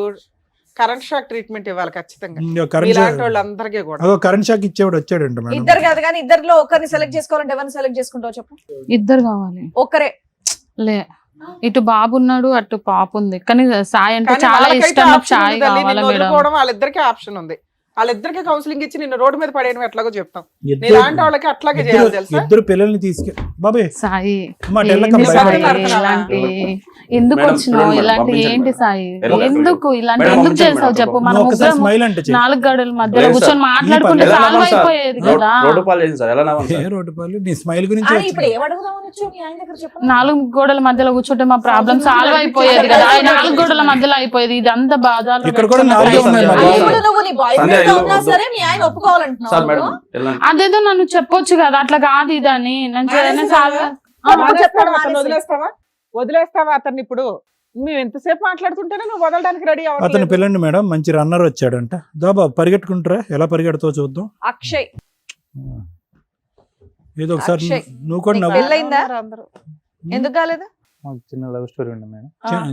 కరెంట్ షాక్ ట్రీట్మెంట్ ఇవ్వాలి ఖచ్చితంగా కరెంట్ ఇలాంటి వాళ్ళందరికీ కూడా. అదో కరెంట్ షాక్ ఇచ్చేవాడు వచ్చాడంట మేడం. ఇద్దరు కాదు కానీ ఇద్దరిలో ఒకరిని సెలెక్ట్ చేసుకోవాలంటే ఎవరిని సెలెక్ట్ చేసుకుంటావు చెప్పు? ఇద్దరు కావాలి. ఒక్కరే. లే, ఇటు బాబు ఉన్నాడు, అటు పాప ఉంది. కానీ సాయి అంటే కానీ చాలా వాళ్ళకైతే ఇష్టం. నాకు ఆప్షన్ సాయి ఉంది తల్లి, కావాలా నిన్ను మేడం? వదులుకోవడం వాళ్ళిద్దరికీ ఆప్షన్ ఉంది. వాళ్ళిద్దరికి కౌన్సిలింగ్ ఇచ్చి నిన్ను రోడ్డు మీద పడేయడం ఎట్లాగో చెప్తాం. ఇద్దరు- ఇలాంటి వాళ్ళకి అట్లాగే చేయాలి తెలుసా. ఇద్దరు పిల్లల్ని తీసుకె బాబే సాయి అమ్మా, ఏంటి టెల్లకమ్మ ఏంటి సాయి? భయపడతావా? ఇలాంటి ఎందుకు మేడం, వచ్చినావు? మేడం, ఇలాంటి పంపించండి ఏంటి మేడం. సాయి? మేడం, ఎందుకు ఇలాంటి మేడం, ఎందుకు పంపించండి చేసావు మేడం. చెప్పు? నువ్వు మనం ఒక్కసారి ముగ్గురం స్మైల్ అంటే చెయ్యి. 4 గడుల మధ్యలో లేదు కూర్చొని సార్. మాట్లాడుకుంటే ఎలా సాల్వ్ సార్? అయిపోయేది కదా. రోడ్డు పాలు చేసింది సార్, ఎలా నవ్వాలి ఏ సార్? రోడ్డు పాలు, నీ స్మైల్ గురించి ఇప్పుడు వచ్చింది. ఏమడుగుదామనొచ్చు మీ ఆయన దగ్గర చెప్పు? 4 గోడల మధ్యలో కూర్చుంటే మా ప్రాబ్లం సాల్వ్ అయిపోయేది కదా. 4 గోడల మధ్యలో అయిపోయేది. ఇది అంత బాధ. ఇక్కడ కూడా 4 ఉన్నాయి సంధ్య, మరి. ఇప్పుడు నువ్వు నీ బాయ్ సంధ్య, ఫ్రెండ్ గా ఇల్లు ఉన్నా వద్దు. సరే మీ ఆయన ఒప్పుకోవాలంటున్నావు సార్ మేడం నువ్వు? వెళ్ళండి. అదేదో నన్ను చెప్పొచ్చు కదా, అట్లా కాదు ఇదని. నేను చేయనే సాల్వ్. చెప్పాడు అతను మానేసి. వదిలేస్తావా అతన్ని? ఇప్పుడు మేము ఎంతసేపు మాట్లాడుతుంటేనే నువ్వు వదలడానికి రెడీ అతను అవ్వట్లేదు. పిల్లండి మేడం, మంచి రన్నర్ వచ్చాడంట. దాబా పరిగెట్టుకుంటారా, ఎలా పరిగెడతావు చూద్దాం. అక్షయ్ ఏదో ఒకసారి అక్షయ్, నువ్వు కూడా నీకు నవ్వు. పెళ్ళయిందా? అందరూ. ఎందుకు కాలేదు? మాకు చిన్న లవ్ స్టోరీ ఉంది మేడం.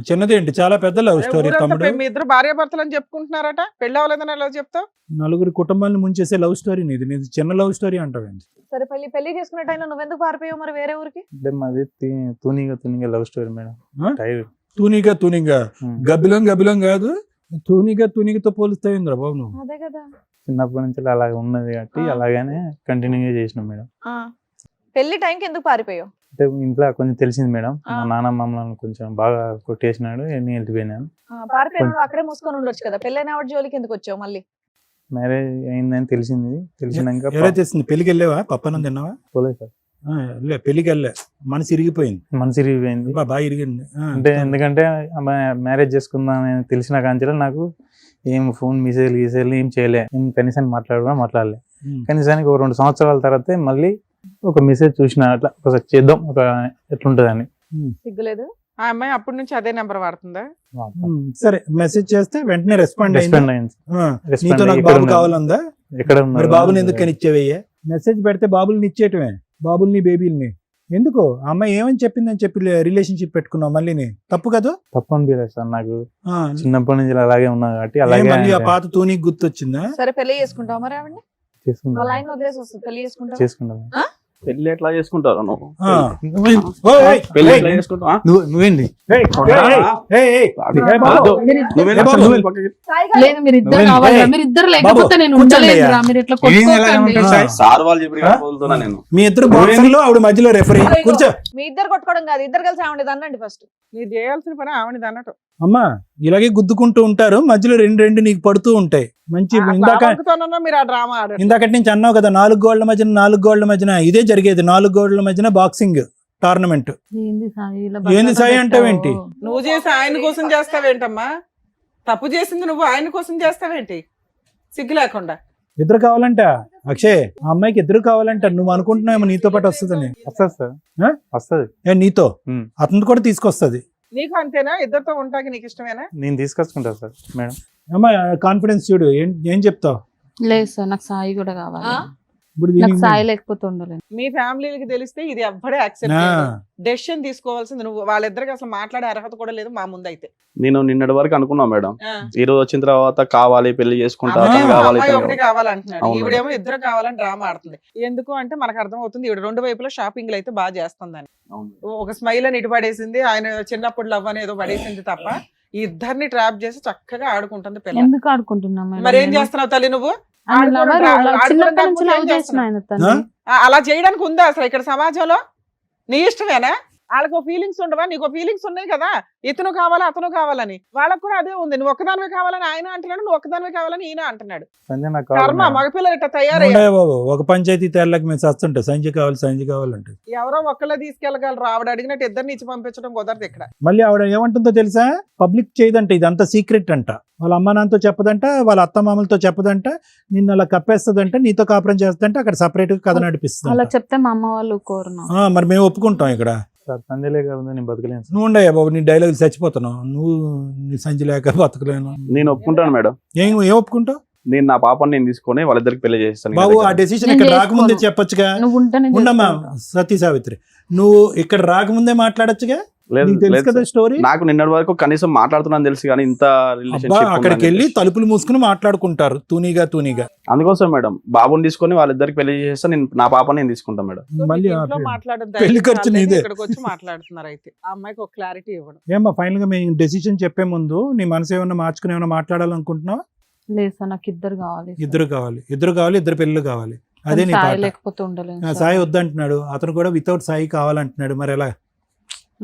చిన్నది ఏంటి, చాలా పెద్ద లవ్ స్టోరీ ఊరంతా తమ్ముడు. మీ ఇద్దరు భార్యాభర్తలు అని చెప్పుకుంటున్నారట, పెళ్ళి అవ్వలేదని ఎలా చెప్తావు? నలుగురి కుటుంబాన్ని ముంచేసే లవ్ స్టోరీ నీది. నీది చిన్న లవ్ స్టోరీ అంటావేంటి? సరే పెళ్లి చేసుకునే టైంలో నువ్వెందుకు పారిపోయావు మరి వేరే ఊరికి? అంటే మాది తూనిగా లవ్ స్టోరీ మేడం. ఆ? టైర్ తూనిగా గబ్బిలం కాదు, తూనిగతో పోలుస్తాయిందిరా బాబు నువ్వు. అదే కదా. చిన్నప్పటి నుంచి అలాగే ఉన్నది కాబట్టి అలాగనే కంటిన్యూగా చేసినాం మేడం. పెళ్లి టైంకి ఎందుకు పారిపోయావు? అంటే ఇంట్లో కొంచెం తెలిసింది మేడం, మా ఆ. నాన్న మమ్మల్ని కొంచెం బాగా కొట్టేసినాడు, నేను వెళ్ళిపోయినాను. పారిపోయావు అక్కడే మూసుకొని ఉండొచ్చు కదా. పెళ్ళైన ఆవిడ జోలికి ఎందుకు వచ్చావు మళ్ళీ? మ్యారేజ్ అయిందని తెలిసినాక ఎలా తెలిసింది? పెళ్లికి వెళ్ళావా? పప్పనం తిన్నావా? పోలేదు సార్. పెళ్లికి వెళ్ళా, మనసు ఇరిగిపోయింది. మనసు ఇరిగిపోయింది. బాగా ఇరిగింది. అంటే ఎందుకంటే మ్యారేజ్ చేసుకుందామని తెలిసిన కాంచెలో నాకు ఏం ఫోన్ మెసేజ్లు ఏం చేయలే, ఏం కనీసం మాట్లాడలే. కనీసానికి ఒక 2 సంవత్సరాల తర్వాత మళ్ళీ ఒక మెసేజ్ చూసిన, అట్లా ఒకసారి చేద్దాం ఒక ఎట్లుంటది అని. సిగ్గులేదు? ఆ అమ్మాయి అప్పటి నుంచి అదే నెంబర్ వాడుతుందా? సరే, మెసేజ్ చేస్తే వెంటనే రెస్పాండ్ రెస్పాండ్ అయింది. నీతో నాకు ఎక్కడ బాబు ఉన్నారు? కావాలందా? ఎక్కడ మరి ఉన్నారు? బాబుని ఎందుకు కనిచ్చేవయ్యా? మెసేజ్ పెడితే బాబుల్ని ఇచ్చేయటమే, బాబుల్ని బేబీల్ని ఎందుకు? ఆ అమ్మాయి ఏమని చెప్పిందని చెప్పి రిలేషన్షిప్ పెట్టుకున్నావు మళ్ళీ, తప్పు కదా? తప్పు అనిపించలేదు సార్ నాకు, ఆ, చిన్నప్పటి నుంచి అలాగే ఉన్నా కాబట్టి ఏ అలాగే మళ్ళీ ఆ పాత తూనికి గుర్తొచ్చిందా? సరే పెళ్లి చేసుకుంటావు మరి ఆవిడని? వాళ్ళ ఆయన వదిలేసి వస్తుంది, పెళ్లి చేసుకుంటావు? చేసుకుంటాం. పెళ్లి ఎట్లా చేసుకుంటారు నువ్వు? ఆ. ఓయ్, పెళ్లి ఏయ్, ఎట్లా చేసుకుంటావా? నువ్వేంటి ఏయ్, ఏయ్, ఏయ్, ఏ బాబు, వద్దు. మీరు- నువ్వెళ్ళి ఏ బాబు, అసలు నువ్వు- పక్కకి. లేదు, మీరు ఇద్దరు నువ్వేంటి? కావాలి. ఏయ్, మీరు ఇద్దరు బాబు, లేకపోతే నేను కూర్చోండి ఉండలేదురా. అయ్యా. మీరు ఇట్లా ఇది ఎలాగ కొట్టుకోకండి. ఉంటుంది సార్? సార్ వాళ్ళు చెప్పి వదులుతున్నా నేను. మీ ఇద్దరు బాక్సింగ్ లో ఆవిడ మధ్యలో రెఫరీ. కూర్చో. మీ ఇద్దరు కొట్టుకోవడం కాదు, ఇద్దరు కలిసి ఆవిడ అనండి ఫస్ట్. మీరు చేయాల్సిన పని ఆవిడది అన్నట్టు. అమ్మా, ఇలాగే గుద్దుకుంటూ ఉంటారు, మధ్యలో రెండు నీకు పడుతూ ఉంటాయి. మంచి బావకుతోనన్నా మీరు ఆ డ్రామా ఆడారు. ఇందాకటి నుంచి అన్నావు కదా, 4 గోళ్ల మధ్యన ఇదే జరిగేది. 4 గోళ్ల మధ్యన బాక్సింగ్ టోర్నమెంట్. ఏంది సాయి ఇలా ఏంది సాయి బట్టలు అంటావేంటి? పెట్టావు? నువ్వు చేసి ఆయన కోసం చేస్తావేంటమ్మా? తప్పు చేసింది నువ్వు ఆయన కోసం చేస్తావేంటి సిగ్గు లేకుండా? ఇద్దరు కావాలంట అక్షయ్, ఆ అమ్మాయికి ఇద్దరు కావాలంట. నువ్వు అనుకుంటున్నావు నీతో పాటు వస్తుందని. వస్తుంది సార్, ఆ? వస్తుంది. నీతో ఉమ్. అతను కూడా తీసుకొస్తుంది. నీకు అంతేనా? ఇద్దరితో ఉంటాకి నీకు ఇష్టమేనా? నేను తీసుకొచ్చుకుంటా సార్ మేడం. అమ్మా, కాన్ఫిడెన్స్ చూడు. ఏం చెప్తావు లేదు సార్, నాకు సాయి కూడా కావాలి. ఇప్పుడు నాకు దీనికి? సాయి లేకపోతే ఉండలేను. మీ ఫ్యామిలీకి తెలిస్తే ఇది ఎవ్వడే యాక్సెప్ట్ ఆ, చేయదు. డెసిషన్ తీసుకోవాల్సింది నువ్వు. వాళ్ళిద్దరికి అసలు మాట్లాడే అర్హత కూడా లేదు మా ముందు అయితే. నేను నిన్నటి వరకు అనుకున్నా మేడం, ఈ రోజు వచ్చిన తర్వాత కావాలి, పెళ్లి చేసుకుంటా, అమ్మాయి అతను కావాలి, అమ్మాయి ఇతను ఒకటి కావాలి. కావాలంటున్నాడు, అవును. ఈవిడేమో ఇద్దరు కావాలని డ్రామా ఆడుతుంది. ఎందుకు అంటే మనకు అర్థం అవుతుంది ఈవిడ 2 వైపులా షాపింగ్లు అయితే బాగా చేస్తుందని. అవును. ఒక స్మైల్ అని ఇటు పడేసింది, ఆయన చిన్నప్పుడు లవ్ అని ఏదో పడేసింది తప్ప ఈ ఇద్దరిని ట్రాప్ చేసి చక్కగా ఆడుకుంటుంది పిల్ల. ఎందుకు ఆడుకుంటున్నా మేడం? మరి ఏం చేస్తున్నావు తల్లి నువ్వు? ఆయన ఆడుకోవడం lover, ఆడుకోవడం చిన్నప్పటి నుంచి కాకపోతే లవ్ ఏం చేసిన చేస్తున్నావు? ఆయన తన్ని. ఆ? అలా చేయడానికి ఉందా అసలు ఇక్కడ సమాజంలో? నీ ఇష్టమేనా? వాళ్ళకు ఫీలింగ్స్ ఉండవా? నీకు ఫీలింగ్స్ ఉన్నాయి కదా, ఇతను కావాలా అతను కావాలని. వాళ్ళకు కూడా అదే ఉంది. నువ్వు ఒక్కదానివే కావాలని ఆయన అంటున్నాడు, నువ్వు ఒక్కదానివే కావాలని ఈయన అంటున్నాడు. సంజయ్ నాకు కర్మ, కావాలి మేడం. మగపిల్లలు ఇట్లా తయారయ్యారు. ఉండయా బాబు, ఒక పంచాయతీ తేర్లకు మేము చస్తుంటే సంజయ్ కావాలంటే ఎవరో ఒక్కళ్ళే తీసుకెళ్ళగలరు. ఆవిడ అడిగినట్టు ఇద్దరిని ఇచ్చి పంపించడం కుదరదు ఇక్కడ. మళ్ళీ ఆవిడ ఏమంటుందో తెలుసా? పబ్లిక్ చేయదంట, ఇదంతా సీక్రెట్ అంట. వాళ్ళ అమ్మ నాన్నతో చెప్పదంట, వాళ్ళ అత్త మామలతో చెప్పదంట, నిన్ను అలా కప్పేస్తుందంట, నీతో కాపురం చేస్తుందంటే అక్కడ సపరేట్ గా కథ అలా నడిపిస్తుంది. చెప్తే మా అమ్మ వాళ్ళు కోరును. మరి మేము ఒప్పుకుంటాం ఇక్కడ. సార్ సంజయ్ లేక నేను బతకలేను సార్. నువ్వు ఉండయా బాబు, నీ డైలాగులు చచ్చిపోతున్నావు. నువ్వు నీ సంజయ్ లేక బతకలేను. నేను ఒప్పుకుంటాను మేడం. ఏం ఒప్పుకుంటావు నేను నా పాపని నేను తీసుకొని వాళ్ళిద్దరికి పెళ్లి చేస్తాను. బాబు? ఆ డెసిషన్ నేను ఇక్కడ చేసుకోను. రాకముందే చెప్పొచ్చుగా. నువ్వు ఉంటే నేను ఉండమ్మా చేసుకుంటా. సతీ సావిత్రి, నువ్వు ఇక్కడ రాకముందే మాట్లాడొచ్చుగా. లేదు నీకు తెలుసు లేదు కదా సార్. స్టోరీ. నాకు నిన్నటి వరకు కనీసం మాట్లాడుతున్నాను తెలుసు కానీ ఇంత అబ్బా, రిలేషన్షిప్ అక్కడికి వెళ్ళి తలుపులు మూసుకుని మాట్లాడుకుంటారు తూనీగా. అందుకోసం మేడం బాబుని తీసుకొని వాళ్ళిద్దరికి పెళ్లి చేస్తే నేను నా పాపని నేను తీసుకుంటాను మేడం. సో మళ్ళీ మీకు ఆ ఇంట్లో పెళ్లి- మాట్లాడడం పెళ్లి ఖర్చు ధైర్యం నీదే. చాలేదని ఇక్కడికి వచ్చి మాట్లాడుతున్నారు. అయితే ఆ అమ్మాయికి ఒక క్లారిటీ ఇవ్వడం. ఏమ్మా ఫైనల్ గా మేము డెసిషన్ చెప్పే ముందు నీ మనసు ఏమన్నా మార్చుకుని ఏమన్నా మాట్లాడాలనుకుంటున్నావు? లేదు సార్, నాకు ఇద్దరు కావాలి సార్. ఇద్దరు కావాలి, ఇద్దరు పెళ్ళిళ్ళు కావాలి. అదే నీ సాయి పాట. లేకపోతే ఉండలేను ఆ, సార్. సాయి వద్దంటున్నాడు, అతను కూడా వితౌట్ సాయి కావాలంటున్నాడు. మరి ఎలా?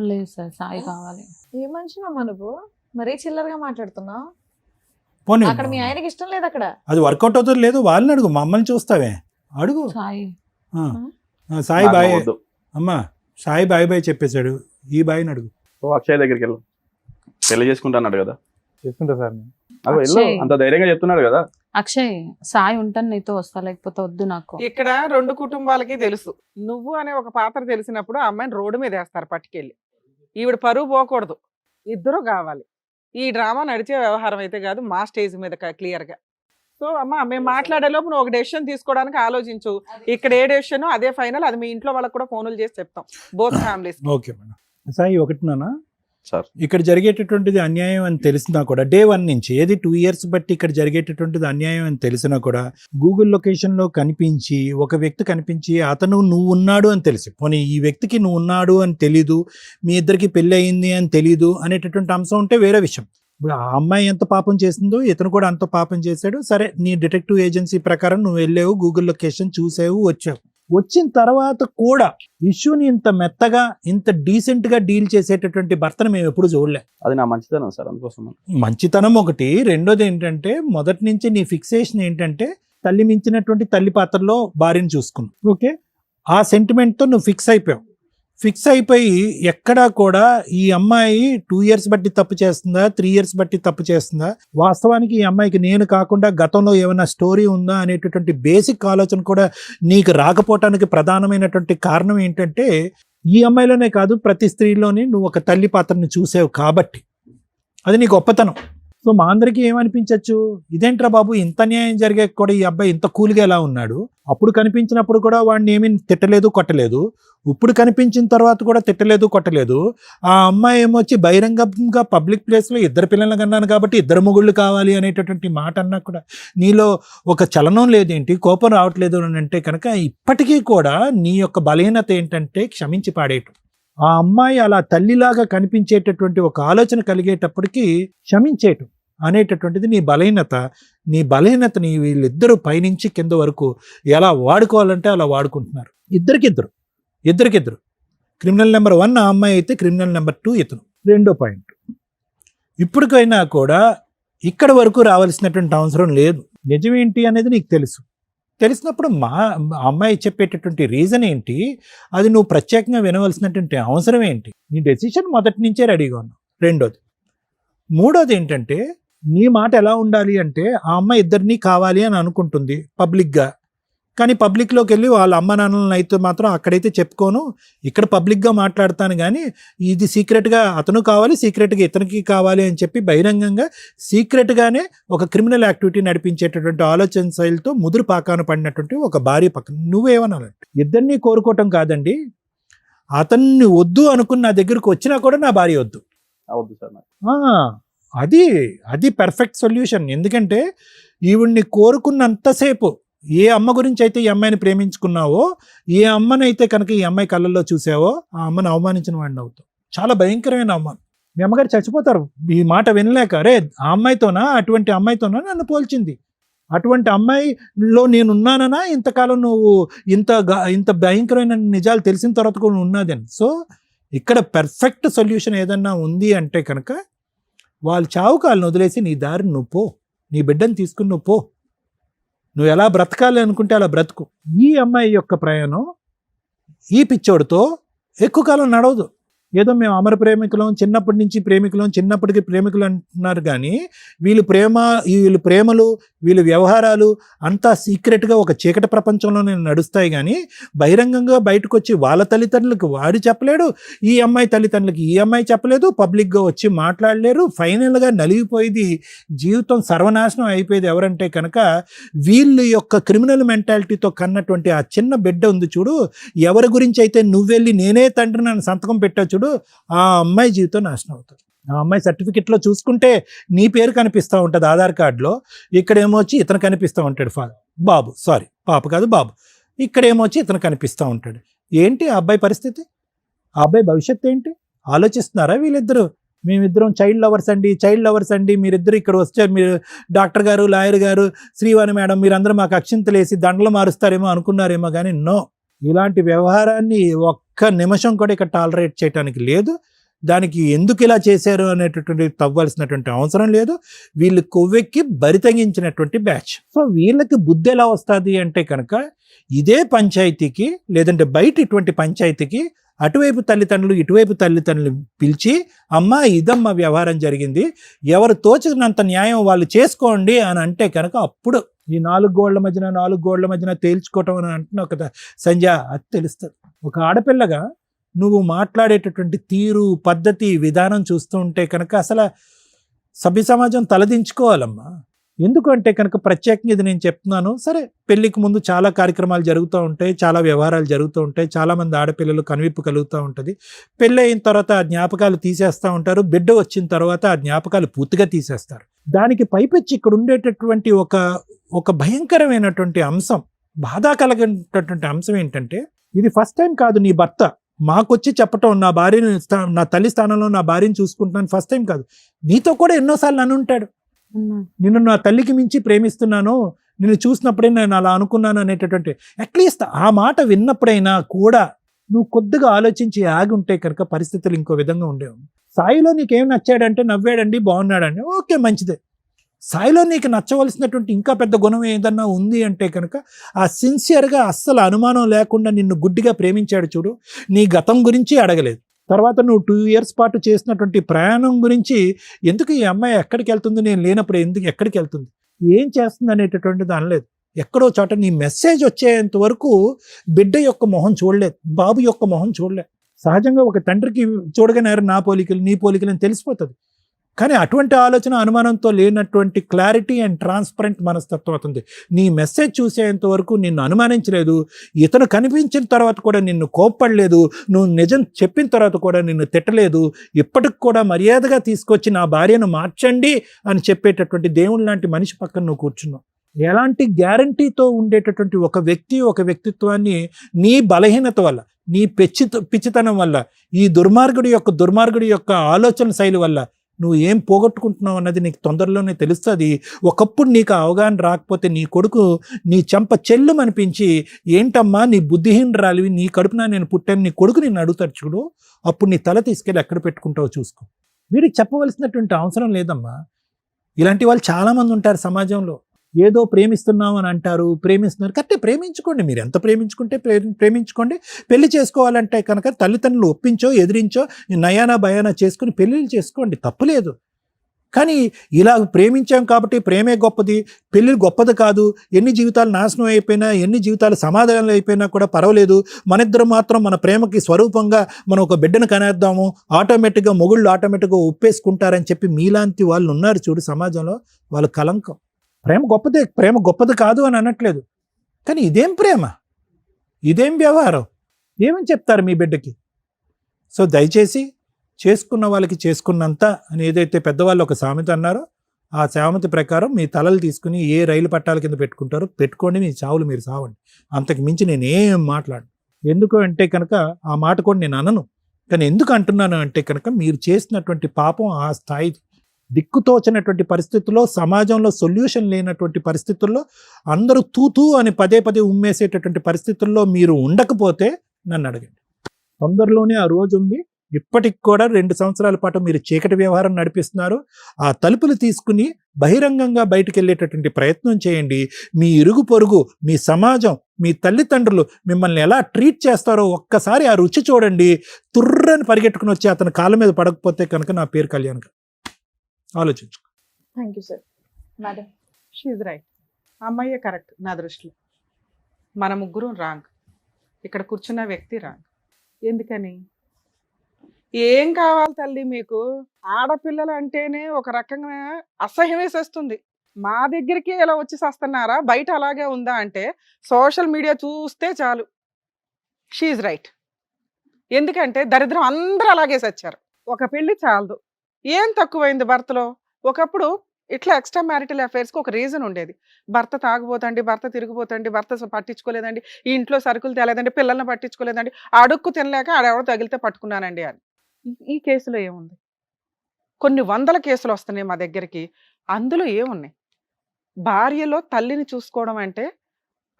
లేదు సార్, సాయి కావాలి. ఏ మనిషి అమ్మ నువ్వు? మరీ చిల్లరగా మాట్లాడుతున్నావు. పోనీ అక్కడ మీ ఆయనకి ఇష్టం లేదు అక్కడ. అది వర్కౌట్ అవుతుంది లేదు, వాళ్ళని అడుగు, మమ్మల్ని చూస్తావే అడుగు. సాయి ఆ. సాయి నాకు బాయ్ వద్దు. అమ్మా, సాయి బాయ్ చెప్పేశాడు, ఈ బాయ్ని అడుగు. ఓ అక్షయ్ దగ్గరికి వెళ్ళు, పెళ్లి చేసుకుంటాన్నాడు కదా. చేసుకుంటా సార్ నేను. అగో వెళ్ళు, అక్షయ్. అంత ధైర్యంగా చెప్తున్నాడు కదా. అక్షయ్, సాయి ఉంటాను నీతో వస్తా, లేకపోతే వద్దు నాకు. ఇక్కడ రెండు కుటుంబాలకి తెలుసు. నువ్వు అనే ఒక పాత్ర తెలిసినప్పుడు ఆ అమ్మాయిని రోడ్డు మీద వేస్తారు పట్టుకెళ్ళి. ఈవిడ పరువు పోకూడదు, ఇద్దరు కావాలి. ఈ డ్రామా నడిచే వ్యవహారం అయితే కాదు, మా స్టేజ్ మీద క్లియర్ గా. సో అమ్మ, మేము మాట్లాడే లోపు నువ్వు ఒక డెసిషన్ తీసుకోవడానికి ఆలోచించు. ఇక్కడ ఏ డెసిషన్ అదే ఫైనల్. అది మీ ఇంట్లో వాళ్ళకి కూడా ఫోన్లు చేసి చెప్తాం, both families. Okay madam. Sai ఒకటినానా సార్, ఇక్కడ జరిగేటటువంటిది అన్యాయం అని తెలిసినా కూడా డే 1 నుంచి ఏది 2 years బట్టి ఇక్కడ జరిగేటటువంటిది అన్యాయం అని తెలిసినా కూడా గూగుల్ లొకేషన్ లో కనిపించి ఒక వ్యక్తి కనిపించి అతను నువ్వు ఉన్నాడు అని తెలిసి, పోనీ ఈ వ్యక్తికి నువ్వు ఉన్నాడు అని తెలీదు, మీ ఇద్దరికి పెళ్లి అయింది అని తెలీదు అనేటటువంటి అంశం ఉంటే వేరే విషయం. ఇప్పుడు ఆ అమ్మాయి ఎంత పాపం చేసిందో ఇతను కూడా అంత పాపం చేశాడు. సరే, నీ డిటెక్టివ్ ఏజెన్సీ ప్రకారం నువ్వు వెళ్ళావు, గూగుల్ లొకేషన్ చూసావు, వచ్చావు. వచ్చిన తర్వాత కూడా ఇష్యూని ఇంత మెత్తగా ఇంత డీసెంట్ గా డీల్ చేసేటటువంటి భర్తను మేము ఎప్పుడు చూడలే. అది నా మంచితనం సార్, అందుకోసం. మంచితనం ఒకటి. రెండోది ఏంటంటే మొదటి నుంచి నీ ఫిక్సేషన్ ఏంటంటే తల్లి మించినటువంటి తల్లి పాత్రలో భార్యను చూసుకున్నావు. ఓకే, ఆ సెంటిమెంట్తో నువ్వు ఫిక్స్ అయిపోయి ఎక్కడా కూడా ఈ అమ్మాయి 2 years బట్టి తప్పు చేస్తుందా, 3 years బట్టి తప్పు చేస్తుందా, వాస్తవానికి ఈ అమ్మాయికి నేను కాకుండా గతంలో ఏమైనా స్టోరీ ఉందా అనేటటువంటి బేసిక్ ఆలోచన కూడా నీకు రాకపోవటానికి ప్రధానమైనటువంటి కారణం ఏంటంటే ఈ అమ్మాయిలోనే కాదు ప్రతి స్త్రీలోని నువ్వు ఒక తల్లి పాత్రని చూసావు కాబట్టి. అది నీ గొప్పతనం. సో మా అందరికీ ఏమనిపించవచ్చు, ఇదేంట్రా బాబు ఇంత న్యాయం జరిగే కూడా ఈ అబ్బాయి ఇంత కూల్గా ఎలా ఉన్నాడు, అప్పుడు కనిపించినప్పుడు కూడా వాడిని ఏమీ తిట్టలేదు కొట్టలేదు, ఇప్పుడు కనిపించిన తర్వాత కూడా తిట్టలేదు కొట్టలేదు. ఆ అమ్మాయి ఏమొచ్చి బహిరంగంగా పబ్లిక్ ప్లేస్లో ఇద్దరు పిల్లలు కన్నాను కాబట్టి ఇద్దరు మొగుళ్ళు కావాలి అనేటటువంటి మాట అన్నా కూడా నీలో ఒక చలనం లేదేంటి, కోపం రావట్లేదు అని అంటే కనుక ఇప్పటికీ కూడా నీ యొక్క బలహీనత ఏంటంటే క్షమించి పాడేయటం. ఆ అమ్మాయి అలా తల్లిలాగా కనిపించేటటువంటి ఒక ఆలోచన కలిగేటప్పటికీ క్షమించేయటం అనేటటువంటిది నీ బలహీనత. నీ బలహీనతని వీళ్ళిద్దరూ పైనుంచి కింద వరకు ఎలా వాడుకోవాలంటే అలా వాడుకుంటున్నారు. ఇద్దరికిద్దరు. క్రిమినల్ నెంబర్ 1 ఆ అమ్మాయి అయితే క్రిమినల్ నెంబర్ 2 ఇతను. రెండో పాయింట్, ఇప్పటికైనా కూడా ఇక్కడ వరకు రావాల్సినటువంటి అవసరం లేదు. నిజమేంటి అనేది నీకు తెలిసినప్పుడు మా అమ్మాయి చెప్పేటటువంటి రీజన్ ఏంటి, అది నువ్వు ప్రత్యేకంగా వినవలసినటువంటి అవసరం ఏంటి, నీ డెసిషన్ మొదటి నుంచే రెడీగా ఉన్నావు. మూడోది ఏంటంటే నీ మాట ఎలా ఉండాలి అంటే ఆ అమ్మాయి ఇద్దరినీ కావాలి అని అనుకుంటుంది పబ్లిక్గా, కానీ పబ్లిక్లోకి వెళ్ళి వాళ్ళ అమ్మ నాన్నలను అయితే మాత్రం అక్కడైతే చెప్పుకోను, ఇక్కడ పబ్లిక్గా మాట్లాడతాను కానీ ఇది సీక్రెట్గా అతను కావాలి, సీక్రెట్గా ఇతనికి కావాలి అని చెప్పి బహిరంగంగా సీక్రెట్గానే ఒక క్రిమినల్ యాక్టివిటీ నడిపించేటటువంటి ఆలోచన శైలితో ముదురు పాకాన పడినటువంటి ఒక భార్య పక్కన నువ్వేమనాలంటే, ఇద్దరినీ కోరుకోవటం కాదండి, అతన్ని వద్దు అనుకుని నా దగ్గరకు వచ్చినా కూడా నా భార్య వద్దు. అవద్దు సార్ నాకు. అది పర్ఫెక్ట్ సొల్యూషన్. ఎందుకంటే ఈవిడ్ని కోరుకున్నంతసేపు ఏ అమ్మ గురించి అయితే ఈ అమ్మాయిని ప్రేమించుకున్నావో, ఏ అమ్మనైతే కనుక ఈ అమ్మాయి కళ్ళల్లో చూసావో ఆ అమ్మని అవమానించిన వాడిని అవుతావు. చాలా భయంకరమైన అవమానం. మీ అమ్మగారు చచ్చిపోతారు ఈ మాట వినలేక. రే ఆ అమ్మాయితోనా, అటువంటి అమ్మాయితోనా నన్ను పోల్చింది, అటువంటి అమ్మాయిలో నేను ఉన్నానన్నా ఇంతకాలం నువ్వు ఇంత భయంకరమైన నిజాలు తెలిసిన తర్వాత కూడా ఉన్నదని. సో ఇక్కడ పర్ఫెక్ట్ సొల్యూషన్ ఏదన్నా ఉంది అంటే కనుక వాళ్ళు చావు కాళ్ళని వదిలేసి నీ దారి నువ్వు పో, నీ బిడ్డను తీసుకుని నువ్వు పో, నువ్వు ఎలా బ్రతకాలి అనుకుంటే అలా బ్రతుకు. ఈ అమ్మాయి యొక్క ప్రయాణం ఈ పిచ్చోడితో ఎక్కువ కాలం నడవదు. ఏదో మేము అమర ప్రేమికులం, చిన్నప్పటి నుంచి ప్రేమికులం, చిన్నప్పటికి ప్రేమికులు అంటున్నారు కానీ వీళ్ళు ప్రేమలు వీళ్ళ వ్యవహారాలు అంతా సీక్రెట్గా ఒక చీకటి ప్రపంచంలోనే నడుస్తాయి. కానీ బహిరంగంగా బయటకు వచ్చి వాళ్ళ తల్లిదండ్రులకు వాడు చెప్పలేడు, ఈ అమ్మాయి తల్లిదండ్రులకి ఈ అమ్మాయి చెప్పలేదు, పబ్లిక్గా వచ్చి మాట్లాడలేరు. ఫైనల్గా నలిగిపోయేది, జీవితం సర్వనాశనం అయిపోయేది ఎవరంటే కనుక వీళ్ళు యొక్క క్రిమినల్ మెంటాలిటీతో కన్నటువంటి ఆ చిన్న బిడ్డ ఉంది చూడు, ఎవరి గురించి అయితే నువ్వెళ్ళి నేనే తండ్రి నన్ను సంతకం పెట్టా చూడు, ఆ అమ్మాయి జీవితం నాశనం అవుతుంది. ఆ అమ్మాయి సర్టిఫికెట్లో చూసుకుంటే నీ పేరు కనిపిస్తూ ఉంటుంది ఆధార్ కార్డులో, ఇక్కడేమో వచ్చి ఇతను కనిపిస్తూ ఉంటాడు బాబు, సారీ పాప కాదు బాబు, ఇక్కడేమో వచ్చి ఇతను కనిపిస్తూ ఉంటాడు. ఏంటి ఆ అబ్బాయి పరిస్థితి? ఆ అబ్బాయి భవిష్యత్తు ఏంటి ఆలోచిస్తున్నారా వీళ్ళిద్దరూ? మేమిద్దరం చైల్డ్ లవర్స్ అండి, మీరిద్దరు ఇక్కడ వస్తే మీరు డాక్టర్ గారు, లాయర్ గారు, శ్రీవాణి మేడం మీరందరూ మాకు అక్షింతలేసి దండలు మారుస్తారేమో అనుకున్నారేమో కానీ నో, ఇలాంటి వ్యవహారాన్ని ఒక్క నిమిషం కూడా ఇక్కడ టాలరేట్ చేయడానికి లేదు. దానికి ఎందుకు ఇలా చేశారు అనేటటువంటి తవ్వాల్సినటువంటి అవసరం లేదు. వీళ్ళు కొవ్వెక్కి బరితగించినటువంటి బ్యాచ్. సో వీళ్ళకి బుద్ధి ఎలా వస్తుంది అంటే కనుక ఇదే పంచాయతీకి లేదంటే బయట ఇటువంటి పంచాయతీకి అటువైపు తల్లిదండ్రులు ఇటువైపు తల్లిదండ్రులు పిలిచి అమ్మా ఇదమ్మ వ్యవహారం జరిగింది, ఎవరు తోచినంత న్యాయం వాళ్ళు చేసుకోండి అని అంటే కనుక అప్పుడు ఈ నాలుగు గోళ్ల మధ్యన తేల్చుకోవటం అని అంటున్నావు కదా సంధ్య, అది తెలుస్తుంది. ఒక ఆడపిల్లగా నువ్వు మాట్లాడేటటువంటి తీరు, పద్ధతి, విధానం చూస్తూ ఉంటే కనుక అసలు సభ్య సమాజం తలదించుకోవాలమ్మా. ఎందుకంటే కనుక ప్రత్యేకంగా ఇది నేను చెప్తున్నాను. సరే, పెళ్లికి ముందు చాలా కార్యక్రమాలు జరుగుతూ ఉంటాయి, చాలా వ్యవహారాలు జరుగుతూ ఉంటాయి, చాలామంది ఆడపిల్లలు కనువిప్పు కలుగుతూ ఉంటుంది. పెళ్ళి అయిన తర్వాత ఆ జ్ఞాపకాలు తీసేస్తూ ఉంటారు, బిడ్డ వచ్చిన తర్వాత ఆ జ్ఞాపకాలు పూర్తిగా తీసేస్తారు. దానికి పైపెచ్చి ఇక్కడ ఉండేటటువంటి ఒక భయంకరమైనటువంటి అంశం, బాధ కలిగినటువంటి అంశం ఏంటంటే ఇది ఫస్ట్ టైం కాదు నీ భర్త మాకొచ్చి చెప్పటం, నా భార్యను నా తల్లి స్థానంలో నా భార్యను చూసుకుంటున్నాను ఫస్ట్ టైం కాదు, నీతో కూడా ఎన్నోసార్లు అని ఉంటాడు. నిన్ను నా తల్లికి మించి ప్రేమిస్తున్నాను, నిన్ను చూసినప్పుడే నేను అలా అనుకున్నాను అనేటటువంటి అట్లీస్ట్ ఆ మాట విన్నప్పుడైనా కూడా నువ్వు కొద్దిగా ఆలోచించి ఆగి ఉంటే కనుక పరిస్థితులు ఇంకో విధంగా ఉండేవి. సాయిలో నీకేం నచ్చాడంటే నవ్వాడండి, బాగున్నాడండి, ఓకే మంచిదే. సాయిలో నీకు నచ్చవలసినటువంటి ఇంకా పెద్ద గుణం ఏదన్నా ఉంది అంటే కనుక ఆ సిన్సియర్గా అస్సలు అనుమానం లేకుండా నిన్ను గుడ్డిగా ప్రేమించాడు చూడు, నీ గతం గురించి అడగలేదు. తర్వాత నువ్వు 2 years పాటు చేసినటువంటి ప్రయాణం గురించి, ఎందుకు ఈ అమ్మాయి ఎక్కడికి వెళ్తుంది, నేను లేనప్పుడు ఎందుకు ఎక్కడికి వెళ్తుంది, ఏం చేస్తుంది అనేటటువంటిది అనలేదు. ఎక్కడో చోట నీ మెసేజ్ వచ్చేంత వరకు బిడ్డ యొక్క మొహం చూడలేదు, బాబు యొక్క మొహం చూడలేదు. సహజంగా ఒక తండ్రికి చూడగానే నా పోలికలు నీ పోలికలు అని తెలిసిపోతుంది. కానీ అటువంటి ఆలోచన అనుమానంతో లేనటువంటి క్లారిటీ అండ్ ట్రాన్స్పరెంట్ మనస్తత్వం అవుతుంది. నీ మెసేజ్ చూసేంత వరకు నిన్ను అనుమానించలేదు, ఇతను కనిపించిన తర్వాత కూడా నిన్ను కోప్పడలేదు, నువ్వు నిజం చెప్పిన తర్వాత కూడా నిన్ను తిట్టలేదు, ఇప్పటికి కూడా మర్యాదగా తీసుకొచ్చి నా భార్యను మార్చండి అని చెప్పేటటువంటి దేవుని లాంటి మనిషి పక్కన నువ్వు కూర్చున్నావు. ఎలాంటి గ్యారంటీతో ఉండేటటువంటి ఒక వ్యక్తిత్వాన్ని నీ బలహీనత వల్ల, నీ పిచ్చితనం వల్ల, ఈ దుర్మార్గుడి యొక్క ఆలోచన శైలి వల్ల నువ్వు ఏం పోగొట్టుకుంటున్నావు అన్నది నీకు తొందరలోనే తెలుస్తుంది. ఒకప్పుడు నీకు అవగాహన రాకపోతే నీ కొడుకు నీ చెంప చెల్లు అనిపించి, ఏంటమ్మా నీ బుద్ధిహీనరాలివి, నీ కడుపున నేను పుట్టాను, నీ కొడుకు నిన్ను అడుగుతాడు చూడు, అప్పుడు నీ తల తీసుకెళ్ళి ఎక్కడ పెట్టుకుంటావో చూసుకో. వీడికి చెప్పవలసినటువంటి అవసరం లేదమ్మా. ఇలాంటి వాళ్ళు చాలామంది ఉంటారు సమాజంలో. ఏదో ప్రేమిస్తున్నాం అని అంటారు, ప్రేమిస్తున్నారు. కరెక్టే, ప్రేమించుకోండి, మీరు ఎంత ప్రేమించుకుంటే ప్రేమించుకోండి. పెళ్లి చేసుకోవాలంటే కనుక తల్లిదండ్రులు ఒప్పించో ఎదిరించో నయానా భయానా చేసుకుని పెళ్ళిళ్ళు చేసుకోండి, తప్పులేదు. కానీ ఇలా ప్రేమించాం కాబట్టి ప్రేమే గొప్పది, పెళ్ళి గొప్పది కాదు, ఎన్ని జీవితాలు నాశనం అయిపోయినా, ఎన్ని జీవితాలు సమాధానాలు అయిపోయినా కూడా పర్వాలేదు, మన మాత్రం మన ప్రేమకి స్వరూపంగా మనం ఒక బిడ్డను కనేద్దాము, ఆటోమేటిక్గా మొగుళ్ళు ఆటోమేటిక్గా ఒప్పేసుకుంటారని చెప్పి మీలాంటి వాళ్ళు ఉన్నారు చూడు సమాజంలో, వాళ్ళు కలంకం. ప్రేమ గొప్పది కాదు అని అనట్లేదు, కానీ ఇదేం ప్రేమ, ఇదేం వ్యవహారం, ఏమని చెప్తారు మీ బిడ్డకి? సో దయచేసి చేసుకున్న వాళ్ళకి చేసుకున్నంత అని ఏదైతే పెద్దవాళ్ళు ఒక సామెత అన్నారో, ఆ సామెత ప్రకారం మీ తలలు తీసుకుని ఏ రైలు పట్టాల కింద పెట్టుకుంటారో పెట్టుకోండి, మీ చావులు మీరు సావండి. అంతకు మించి నేనేం మాట్లాడను. ఎందుకు అంటే కనుక ఆ మాట కూడా నేను అనను. కానీ ఎందుకు అంటున్నాను అంటే కనుక మీరు చేసినటువంటి పాపం ఆ స్థాయి. దిక్కుతోచనటువంటి పరిస్థితుల్లో, సమాజంలో సొల్యూషన్ లేనటువంటి పరిస్థితుల్లో, అందరూ తూతూ అని పదే పదే ఉమ్మేసేటటువంటి పరిస్థితుల్లో మీరు ఉండకపోతే నన్ను అడగండి. తొందరలోనే ఆ రోజు ఉంది. ఇప్పటికి కూడా 2 సంవత్సరాల పాటు మీరు చీకటి వ్యవహారం నడిపిస్తున్నారు. ఆ తలుపులు తీసుకుని బహిరంగంగా బయటికి వెళ్ళేటటువంటి ప్రయత్నం చేయండి. మీ ఇరుగు పొరుగు, మీ సమాజం, మీ తల్లిదండ్రులు మిమ్మల్ని ఎలా ట్రీట్ చేస్తారో ఒక్కసారి ఆ రుచి చూడండి. తుర్రని పరిగెట్టుకుని వచ్చి అతని కాళ్ళ మీద పడకపోతే కనుక నా పేరు కళ్యాణ్ గారు. ఆలోచించు. Thank you sir. Madam, she's right. అమ్మాయే కరెక్ట్ నా దృష్టిలో. మన ముగ్గురు రాంగ్. ఇక్కడ కూర్చున్న వ్యక్తి రాంగ్. ఎందుకని? ఏం కావాలి తల్లి మీకు? ఆడపిల్లలు అంటేనే ఒక రకంగా అసహ్యం వేసేస్తుంది. మా దగ్గరికి ఇలా వచ్చి వస్తున్నారా, బయట అలాగే ఉందా అంటే సోషల్ మీడియా చూస్తే చాలు. She's right. ఎందుకంటే దరిద్రం అందరూ అలాగే సచ్చారు. ఒక పెళ్లి చాలదు. ఏం తక్కువైంది భర్తలో? ఒకప్పుడు ఇట్లా ఎక్స్ట్రా మ్యారిటల్ అఫైర్స్కి ఒక రీజన్ ఉండేది. భర్త తాగుపోతండి, భర్త తిరిగిపోతండి, భర్త పట్టించుకోలేదండి, ఈ ఇంట్లో సరుకులు తేలేదండి, పిల్లల్ని పట్టించుకోలేదండి, అడుక్కు తినలేక ఆడెవడో తగిలితే పట్టుకున్నానండి అని. ఈ కేసులో ఏముంది? కొన్ని వందల కేసులు వస్తున్నాయి మా దగ్గరికి. అందులో ఏమున్నాయి? భార్యలో తల్లిని చూసుకోవడం అంటే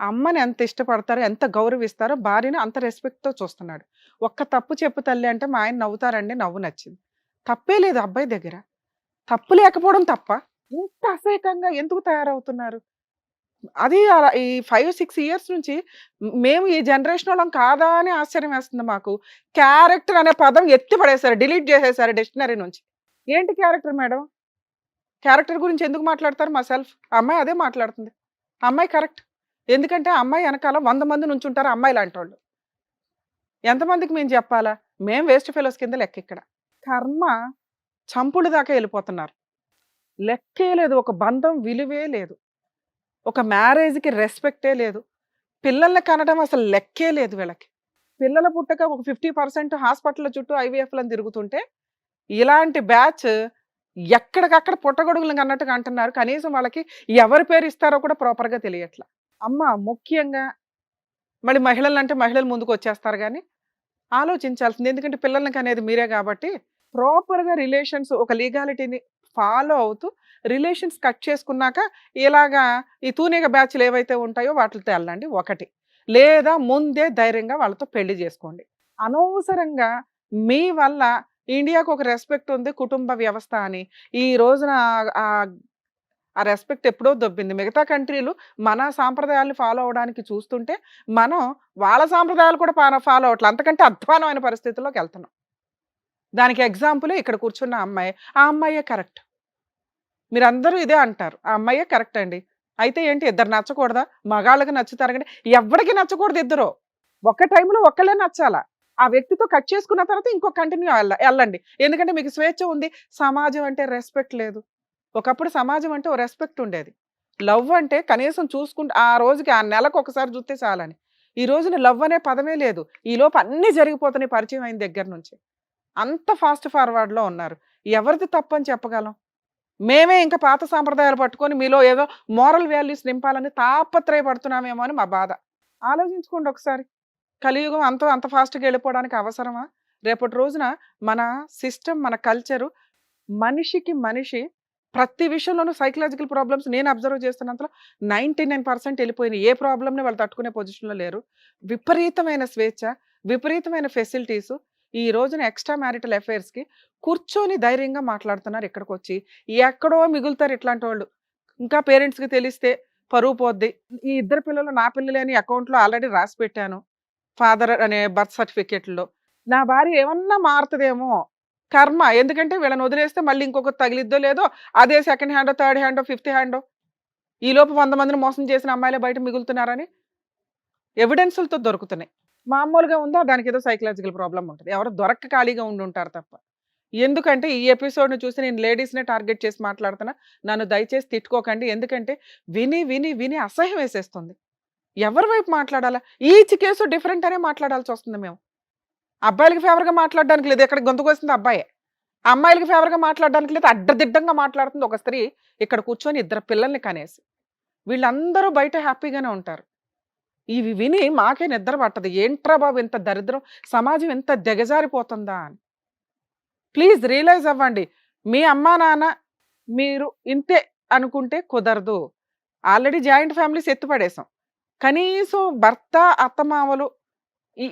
అమ్మని ఎంత ఇష్టపడతారో, ఎంత గౌరవిస్తారో భార్యని అంత రెస్పెక్ట్తో చూస్తున్నాడు. ఒక్క తప్పు చెప్పు తల్లి అంటే మా ఆయన నవ్వుతారండి, నవ్వు నచ్చింది. తప్పే లేదు అబ్బాయి దగ్గర. తప్పు లేకపోవడం తప్ప ఇంత అసహ్యకంగా ఎందుకు తయారవుతున్నారు? అది ఈ 5-6 ఇయర్స్ నుంచి మేము ఈ జనరేషన్ వాళ్ళం కాదా అని ఆశ్చర్యం వేస్తుంది మాకు. క్యారెక్టర్ అనే పదం ఎత్తి పడేశారు, డిలీట్ చేసేసారు డిక్షనరీ నుంచి. ఏంటి క్యారెక్టర్ మేడం? క్యారెక్టర్ గురించి ఎందుకు మాట్లాడతారు? మా సెల్ఫ్ అమ్మాయి అదే మాట్లాడుతుంది. అమ్మాయి కరెక్ట్. ఎందుకంటే అమ్మాయి వెనకాల 100 మంది నుంచి ఉంటారు అమ్మాయి లాంటి వాళ్ళు. ఎంతమందికి మేము చెప్పాలా? మేము వేస్ట్ ఫెలోస్ కింద లెక్క. ఇక్కడ కర్మ చంపుడు దాకా వెళ్ళిపోతున్నారు. లెక్కే లేదు. ఒక బంధం విలువే లేదు. ఒక మ్యారేజ్కి రెస్పెక్టే లేదు. పిల్లల్ని కనడం అసలు లెక్కే లేదు వీళ్ళకి. పిల్లల పుట్టక ఒక 50% హాస్పిటల్ చుట్టూ ఐవీఎఫ్లను తిరుగుతుంటే ఇలాంటి బ్యాచ్ ఎక్కడికక్కడ పుట్టగొడుగులను అన్నట్టుగా అంటున్నారు. కనీసం వాళ్ళకి ఎవరి పేరు ఇస్తారో కూడా ప్రాపర్గా తెలియట్లా. అమ్మ ముఖ్యంగా మళ్ళీ మహిళలు అంటే మహిళలు ముందుకు వచ్చేస్తారు కానీ ఆలోచించాల్సింది. ఎందుకంటే పిల్లలకి అనేది మీరే కాబట్టి ప్రాపర్గా రిలేషన్స్ ఒక లీగాలిటీని ఫాలో అవుతూ రిలేషన్స్ కట్ చేసుకున్నాక ఇలాగా ఈ తూనిగ బ్యాచ్లు ఏవైతే ఉంటాయో వాటితో వెళ్ళండి ఒకటి. లేదా ముందే ధైర్యంగా వాళ్ళతో పెళ్లి చేసుకోండి. అనవసరంగా మీ వల్ల ఇండియాకు ఒక రెస్పెక్ట్ ఉంది కుటుంబ వ్యవస్థ అని ఈ రోజున ఆ రెస్పెక్ట్ ఎప్పుడో దొబ్బింది. మిగతా కంట్రీలు మన సాంప్రదాయాలను ఫాలో అవడానికి చూస్తుంటే మనం వాళ్ళ సాంప్రదాయాలు కూడా ఫాలో అవట్లేదు. అంతకంటే అధ్వానమైన పరిస్థితుల్లోకి వెళ్తున్నాం. దానికి ఎగ్జాంపుల్ ఇక్కడ కూర్చున్న అమ్మాయి. ఆ అమ్మాయే కరెక్ట్. మీరందరూ ఇదే అంటారు, ఆ అమ్మాయే కరెక్ట్ అండి. అయితే ఏంటి, ఇద్దరు నచ్చకూడదా? మగాళ్ళకి నచ్చుతారు కానీ ఎవరికి నచ్చకూడదు. ఇద్దరు ఒక్క టైంలో ఒక్కళ్ళే నచ్చాలా. ఆ వ్యక్తితో కట్ చేసుకున్న తర్వాత ఇంకో కంటిన్యూ వెళ్ళండి. ఎందుకంటే మీకు స్వేచ్ఛ ఉంది. సమాజం అంటే రెస్పెక్ట్ లేదు. ఒకప్పుడు సమాజం అంటే ఓ రెస్పెక్ట్ ఉండేది. లవ్ అంటే కనీసం చూసుకుంటే ఆ రోజుకి ఆ నెలకు ఒకసారి చూస్తే చాలని. ఈ రోజున లవ్ అనే పదమే లేదు. ఈ లోపు అన్నీ జరిగిపోతున్నాయి పరిచయం అయిన దగ్గర నుంచి. అంత ఫాస్ట్ ఫార్వర్డ్లో ఉన్నారు. ఎవరిది తప్పు అని చెప్పగలం? మేమే ఇంకా పాత సాంప్రదాయాలు పట్టుకొని మీలో ఏదో మోరల్ వాల్యూస్ నింపాలని తాపత్రయపడుతున్నామేమో అని మా బాధ. ఆలోచించుకోండి ఒకసారి. కలియుగం అంత ఫాస్ట్గా వెళ్ళిపోవడానికి అవసరమా? రేపటి రోజున మన సిస్టమ్, మన కల్చరు, మనిషికి మనిషి ప్రతి విషయంలోనూ సైకలాజికల్ ప్రాబ్లమ్స్ నేను అబ్జర్వ్ చేస్తున్నంతలో 99% వెళ్ళిపోయినాయి. ఏ ప్రాబ్లమ్ని వాళ్ళు తట్టుకునే పొజిషన్లో లేరు. విపరీతమైన స్వేచ్ఛ, విపరీతమైన ఫెసిలిటీసు. ఈ రోజున ఎక్స్ట్రా మ్యారిటల్ అఫైర్స్కి కూర్చొని ధైర్యంగా మాట్లాడుతున్నారు. ఇక్కడికి వచ్చి ఎక్కడో మిగులుతారు ఇట్లాంటి వాళ్ళు. ఇంకా పేరెంట్స్కి తెలిస్తే పరువు పోద్ది. ఈ ఇద్దరు పిల్లలు నా పిల్లలే అని అకౌంట్లో ఆల్రెడీ రాసి పెట్టాను ఫాదర్ అనే బర్త్ సర్టిఫికేట్లో. నా భార్య ఏమన్నా మారుతుందేమో కర్మ. ఎందుకంటే వీళ్ళని వదిలేస్తే మళ్ళీ ఇంకొకటి తగిలిద్దో లేదో, అదే సెకండ్ హ్యాండో, థర్డ్ హ్యాండో, ఫిఫ్త్ హ్యాండో. ఈలోపు 100 మందిని మోసం చేసిన అమ్మాయిలే బయట మిగులుతున్నారని ఎవిడెన్సులతో దొరుకుతున్నాయి. మామూలుగా ఉందా, దానికి ఏదో సైకలాజికల్ ప్రాబ్లం ఉంటుంది. ఎవరు దొరక్క ఖాళీగా ఉండి ఉంటారు తప్ప. ఎందుకంటే ఈ ఎపిసోడ్ని చూసి నేను లేడీస్నే టార్గెట్ చేసి మాట్లాడుతున్నా. నన్ను దయచేసి తిట్టుకోకండి. ఎందుకంటే విని విని విని అసహ్యం వేసేస్తుంది. ఎవరి వైపు మాట్లాడాలా? ఈచ్ కేసు డిఫరెంట్ అనే మాట్లాడాల్సి వస్తుంది. మేము అబ్బాయిలకి ఫేవర్గా మాట్లాడడానికి లేదు. ఇక్కడ గొంతుకొస్తుంది అబ్బాయే. అమ్మాయిలకి ఫేవర్గా మాట్లాడడానికి లేదు. అడ్డదిడ్డంగా మాట్లాడుతుంది ఒక స్త్రీ ఇక్కడ కూర్చొని 2 పిల్లల్ని కనేసి. వీళ్ళందరూ బయట హ్యాపీగానే ఉంటారు. ఇవి విని మాకే నిద్ర పట్టదు. ఏంట్రా బాబు ఇంత దరిద్రం, సమాజం ఎంత దిగజారిపోతుందా అని. ప్లీజ్ రియలైజ్ అవ్వండి. మీ అమ్మా నాన్న మీరు ఇంతే అనుకుంటే కుదరదు. ఆల్రెడీ జాయింట్ ఫ్యామిలీస్ ఎత్తిపడేసాం. కనీసం భర్త, అత్తమామలు